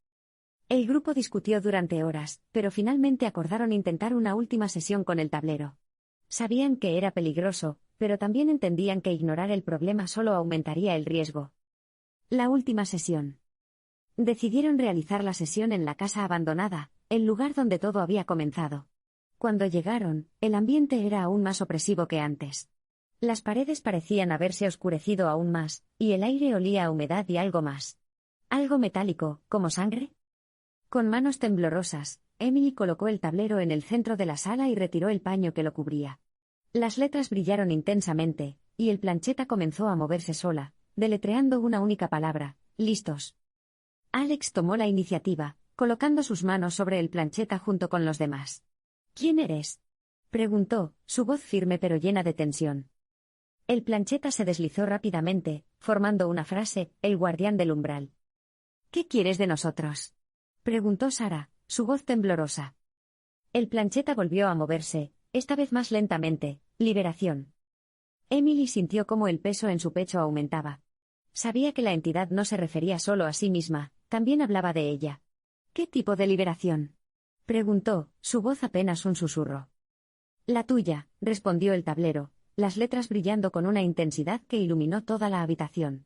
A: El grupo discutió durante horas, pero finalmente acordaron intentar una última sesión con el tablero. Sabían que era peligroso, pero también entendían que ignorar el problema solo aumentaría el riesgo. La última sesión. Decidieron realizar la sesión en la casa abandonada, el lugar donde todo había comenzado. Cuando llegaron, el ambiente era aún más opresivo que antes. Las paredes parecían haberse oscurecido aún más, y el aire olía a humedad y algo más. ¿Algo metálico, como sangre? Con manos temblorosas, Emily colocó el tablero en el centro de la sala y retiró el paño que lo cubría. Las letras brillaron intensamente, y el plancheta comenzó a moverse sola, deletreando una única palabra: listos. Alex tomó la iniciativa, colocando sus manos sobre el plancheta junto con los demás. «¿Quién eres?», preguntó, su voz firme pero llena de tensión. El plancheta se deslizó rápidamente, formando una frase: «El guardián del umbral». «¿Qué quieres de nosotros?», preguntó Sarah, su voz temblorosa. El plancheta volvió a moverse, esta vez más lentamente: «Liberación». Emily sintió cómo el peso en su pecho aumentaba. Sabía que la entidad no se refería solo a sí misma, también hablaba de ella. «¿Qué tipo de liberación?», preguntó, su voz apenas un susurro. «La tuya», respondió el tablero, las letras brillando con una intensidad que iluminó toda la habitación.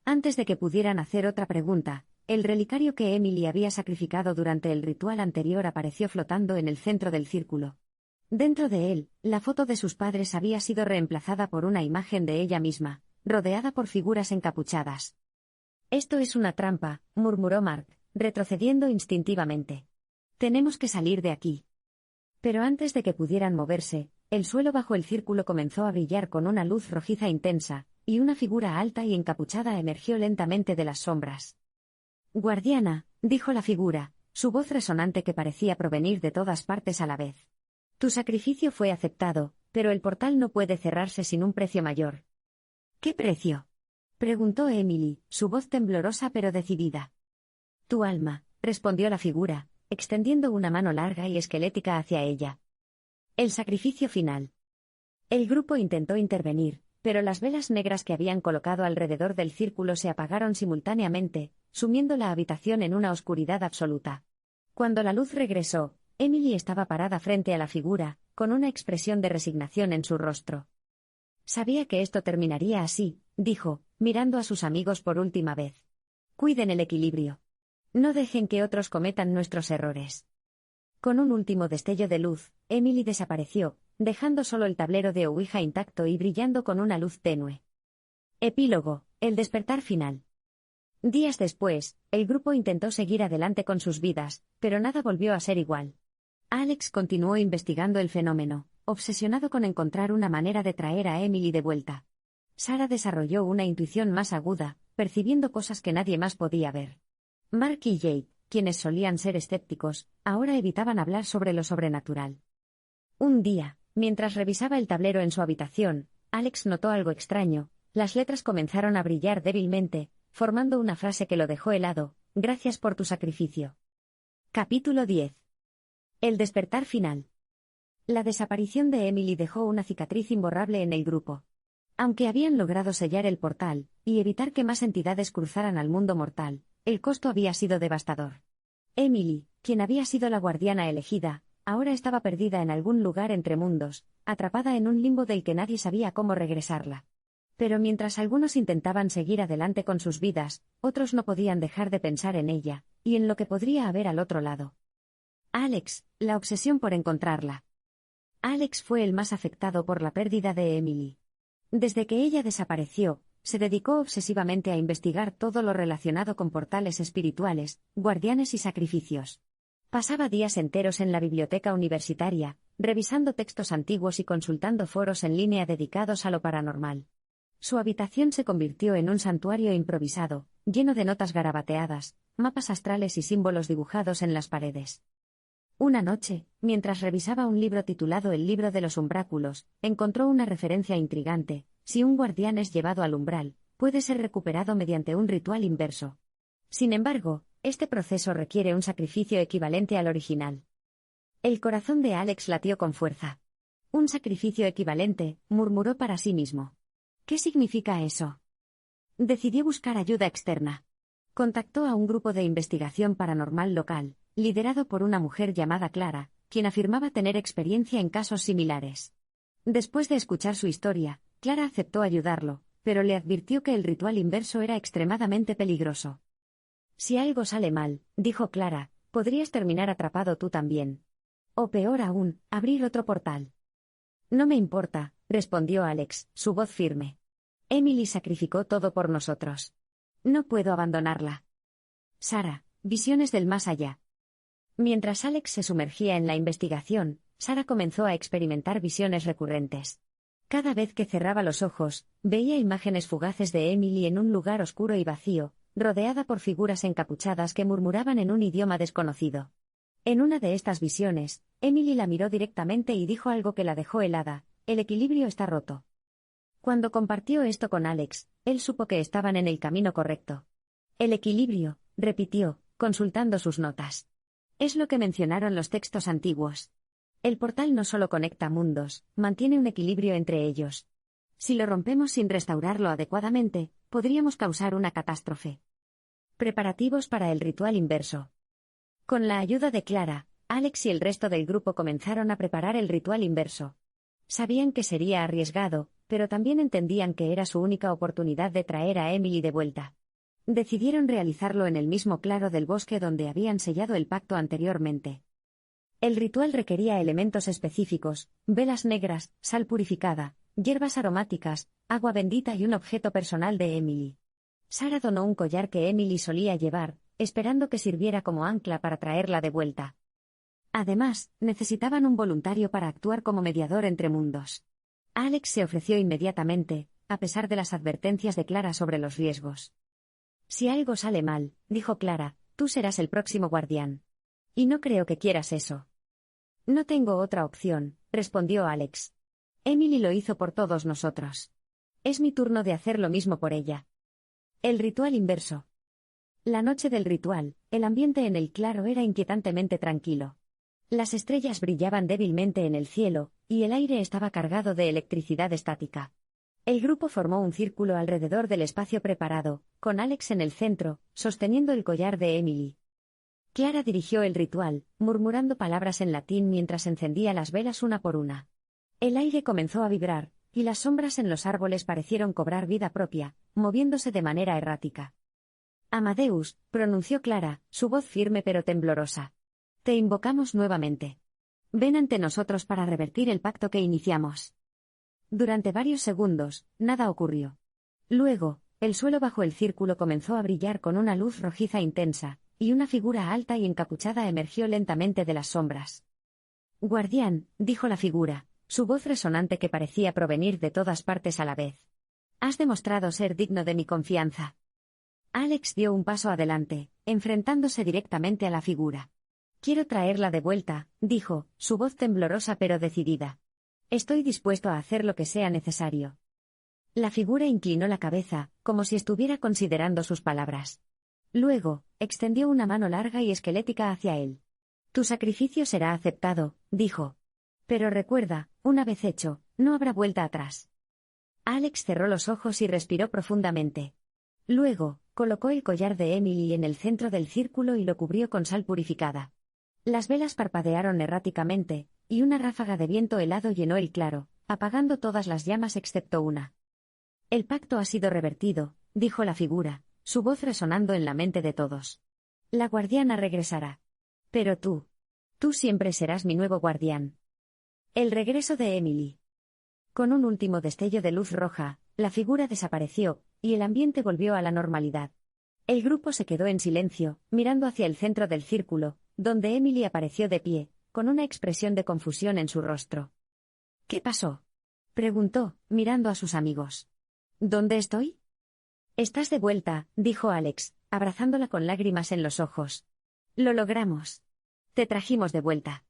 A: Antes de que pudieran hacer otra pregunta, el relicario que Emily había sacrificado durante el ritual anterior apareció flotando en el centro del círculo. Dentro de él, la foto de sus padres había sido reemplazada por una imagen de ella misma, rodeada por figuras encapuchadas. «Esto es una trampa», murmuró Mark, retrocediendo instintivamente. «Tenemos que salir de aquí». Pero antes de que pudieran moverse, el suelo bajo el círculo comenzó a brillar con una luz rojiza intensa, y una figura alta y encapuchada emergió lentamente de las sombras. «Guardiana», dijo la figura, su voz resonante que parecía provenir de todas partes a la vez. «Tu sacrificio fue aceptado, pero el portal no puede cerrarse sin un precio mayor». «¿Qué precio?», preguntó Emily, su voz temblorosa pero decidida. «Tu alma», respondió la figura, extendiendo una mano larga y esquelética hacia ella. «El sacrificio final». El grupo intentó intervenir, pero las velas negras que habían colocado alrededor del círculo se apagaron simultáneamente, sumiendo la habitación en una oscuridad absoluta. Cuando la luz regresó, Emily estaba parada frente a la figura, con una expresión de resignación en su rostro. «Sabía que esto terminaría así», dijo, mirando a sus amigos por última vez. «Cuiden el equilibrio. No dejen que otros cometan nuestros errores». Con un último destello de luz, Emily desapareció, dejando solo el tablero de Ouija intacto y brillando con una luz tenue. Epílogo: el despertar final. Días después, el grupo intentó seguir adelante con sus vidas, pero nada volvió a ser igual. Alex continuó investigando el fenómeno, obsesionado con encontrar una manera de traer a Emily de vuelta. Sarah desarrolló una intuición más aguda, percibiendo cosas que nadie más podía ver. Mark y Jade, quienes solían ser escépticos, ahora evitaban hablar sobre lo sobrenatural. Un día, mientras revisaba el tablero en su habitación, Alex notó algo extraño. Las letras comenzaron a brillar débilmente, formando una frase que lo dejó helado: «Gracias por tu sacrificio». Capítulo 10. El despertar final. La desaparición de Emily dejó una cicatriz imborrable en el grupo. Aunque habían logrado sellar el portal y evitar que más entidades cruzaran al mundo mortal, el costo había sido devastador. Emily, quien había sido la guardiana elegida, ahora estaba perdida en algún lugar entre mundos, atrapada en un limbo del que nadie sabía cómo regresarla. Pero mientras algunos intentaban seguir adelante con sus vidas, otros no podían dejar de pensar en ella, y en lo que podría haber al otro lado. Alex, la obsesión por encontrarla. Alex fue el más afectado por la pérdida de Emily. Desde que ella desapareció, se dedicó obsesivamente a investigar todo lo relacionado con portales espirituales, guardianes y sacrificios. Pasaba días enteros en la biblioteca universitaria, revisando textos antiguos y consultando foros en línea dedicados a lo paranormal. Su habitación se convirtió en un santuario improvisado, lleno de notas garabateadas, mapas astrales y símbolos dibujados en las paredes. Una noche, mientras revisaba un libro titulado El libro de los umbráculos, encontró una referencia intrigante: si un guardián es llevado al umbral, puede ser recuperado mediante un ritual inverso. Sin embargo, este proceso requiere un sacrificio equivalente al original. El corazón de Alex latió con fuerza. «Un sacrificio equivalente», murmuró para sí mismo. «¿Qué significa eso?». Decidió buscar ayuda externa. Contactó a un grupo de investigación paranormal local, liderado por una mujer llamada Clara, quien afirmaba tener experiencia en casos similares. Después de escuchar su historia, Clara aceptó ayudarlo, pero le advirtió que el ritual inverso era extremadamente peligroso. «Si algo sale mal», dijo Clara, «podrías terminar atrapado tú también. O peor aún, abrir otro portal». «No me importa», respondió Alex, su voz firme. «Emily sacrificó todo por nosotros. No puedo abandonarla». Sarah, visiones del más allá. Mientras Alex se sumergía en la investigación, Sarah comenzó a experimentar visiones recurrentes. Cada vez que cerraba los ojos, veía imágenes fugaces de Emily en un lugar oscuro y vacío, rodeada por figuras encapuchadas que murmuraban en un idioma desconocido. En una de estas visiones, Emily la miró directamente y dijo algo que la dejó helada: «El equilibrio está roto». Cuando compartió esto con Alex, él supo que estaban en el camino correcto. «El equilibrio», repitió, consultando sus notas. «Es lo que mencionaron los textos antiguos. El portal no solo conecta mundos, mantiene un equilibrio entre ellos. Si lo rompemos sin restaurarlo adecuadamente, podríamos causar una catástrofe». Preparativos para el ritual inverso. Con la ayuda de Clara, Alex y el resto del grupo comenzaron a preparar el ritual inverso. Sabían que sería arriesgado, pero también entendían que era su única oportunidad de traer a Emily de vuelta. Decidieron realizarlo en el mismo claro del bosque donde habían sellado el pacto anteriormente. El ritual requería elementos específicos: velas negras, sal purificada, hierbas aromáticas, agua bendita y un objeto personal de Emily. Sarah donó un collar que Emily solía llevar, esperando que sirviera como ancla para traerla de vuelta. Además, necesitaban un voluntario para actuar como mediador entre mundos. Alex se ofreció inmediatamente, a pesar de las advertencias de Clara sobre los riesgos. Si algo sale mal, dijo Clara, tú serás el próximo guardián. Y no creo que quieras eso. No tengo otra opción, respondió Alex. Emily lo hizo por todos nosotros. Es mi turno de hacer lo mismo por ella. El ritual inverso. La noche del ritual, el ambiente en el claro era inquietantemente tranquilo. Las estrellas brillaban débilmente en el cielo, y el aire estaba cargado de electricidad estática. El grupo formó un círculo alrededor del espacio preparado, con Alex en el centro, sosteniendo el collar de Emily. Clara dirigió el ritual, murmurando palabras en latín mientras encendía las velas una por una. El aire comenzó a vibrar, y las sombras en los árboles parecieron cobrar vida propia, moviéndose de manera errática. Amadeus, pronunció Clara, su voz firme pero temblorosa. Te invocamos nuevamente. Ven ante nosotros para revertir el pacto que iniciamos. Durante varios segundos, nada ocurrió. Luego, el suelo bajo el círculo comenzó a brillar con una luz rojiza intensa, y una figura alta y encapuchada emergió lentamente de las sombras. Guardián, dijo la figura, su voz resonante que parecía provenir de todas partes a la vez. Has demostrado ser digno de mi confianza. Alex dio un paso adelante, enfrentándose directamente a la figura. Quiero traerla de vuelta, dijo, su voz temblorosa pero decidida. Estoy dispuesto a hacer lo que sea necesario. La figura inclinó la cabeza, como si estuviera considerando sus palabras. Luego, extendió una mano larga y esquelética hacia él. Tu sacrificio será aceptado, dijo. Pero recuerda, una vez hecho, no habrá vuelta atrás. Alex cerró los ojos y respiró profundamente. Luego, colocó el collar de Emily en el centro del círculo y lo cubrió con sal purificada. Las velas parpadearon erráticamente, y una ráfaga de viento helado llenó el claro, apagando todas las llamas excepto una. El pacto ha sido revertido, dijo la figura, su voz resonando en la mente de todos. La guardiana regresará. Pero tú siempre serás mi nuevo guardián. El regreso de Emily. Con un último destello de luz roja, la figura desapareció, y el ambiente volvió a la normalidad. El grupo se quedó en silencio, mirando hacia el centro del círculo, donde Emily apareció de pie, con una expresión de confusión en su rostro. ¿Qué pasó?, preguntó, mirando a sus amigos. ¿Dónde estoy? Estás de vuelta, dijo Alex, abrazándola con lágrimas en los ojos. Lo logramos. Te trajimos de vuelta.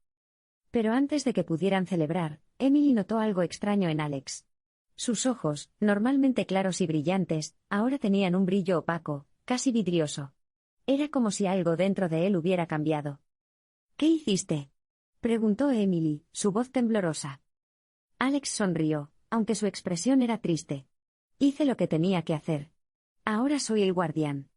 A: Pero antes de que pudieran celebrar, Emily notó algo extraño en Alex. Sus ojos, normalmente claros y brillantes, ahora tenían un brillo opaco, casi vidrioso. Era como si algo dentro de él hubiera cambiado. ¿Qué hiciste?, preguntó Emily, su voz temblorosa. Alex sonrió, aunque su expresión era triste. Hice lo que tenía que hacer. Ahora soy el guardián.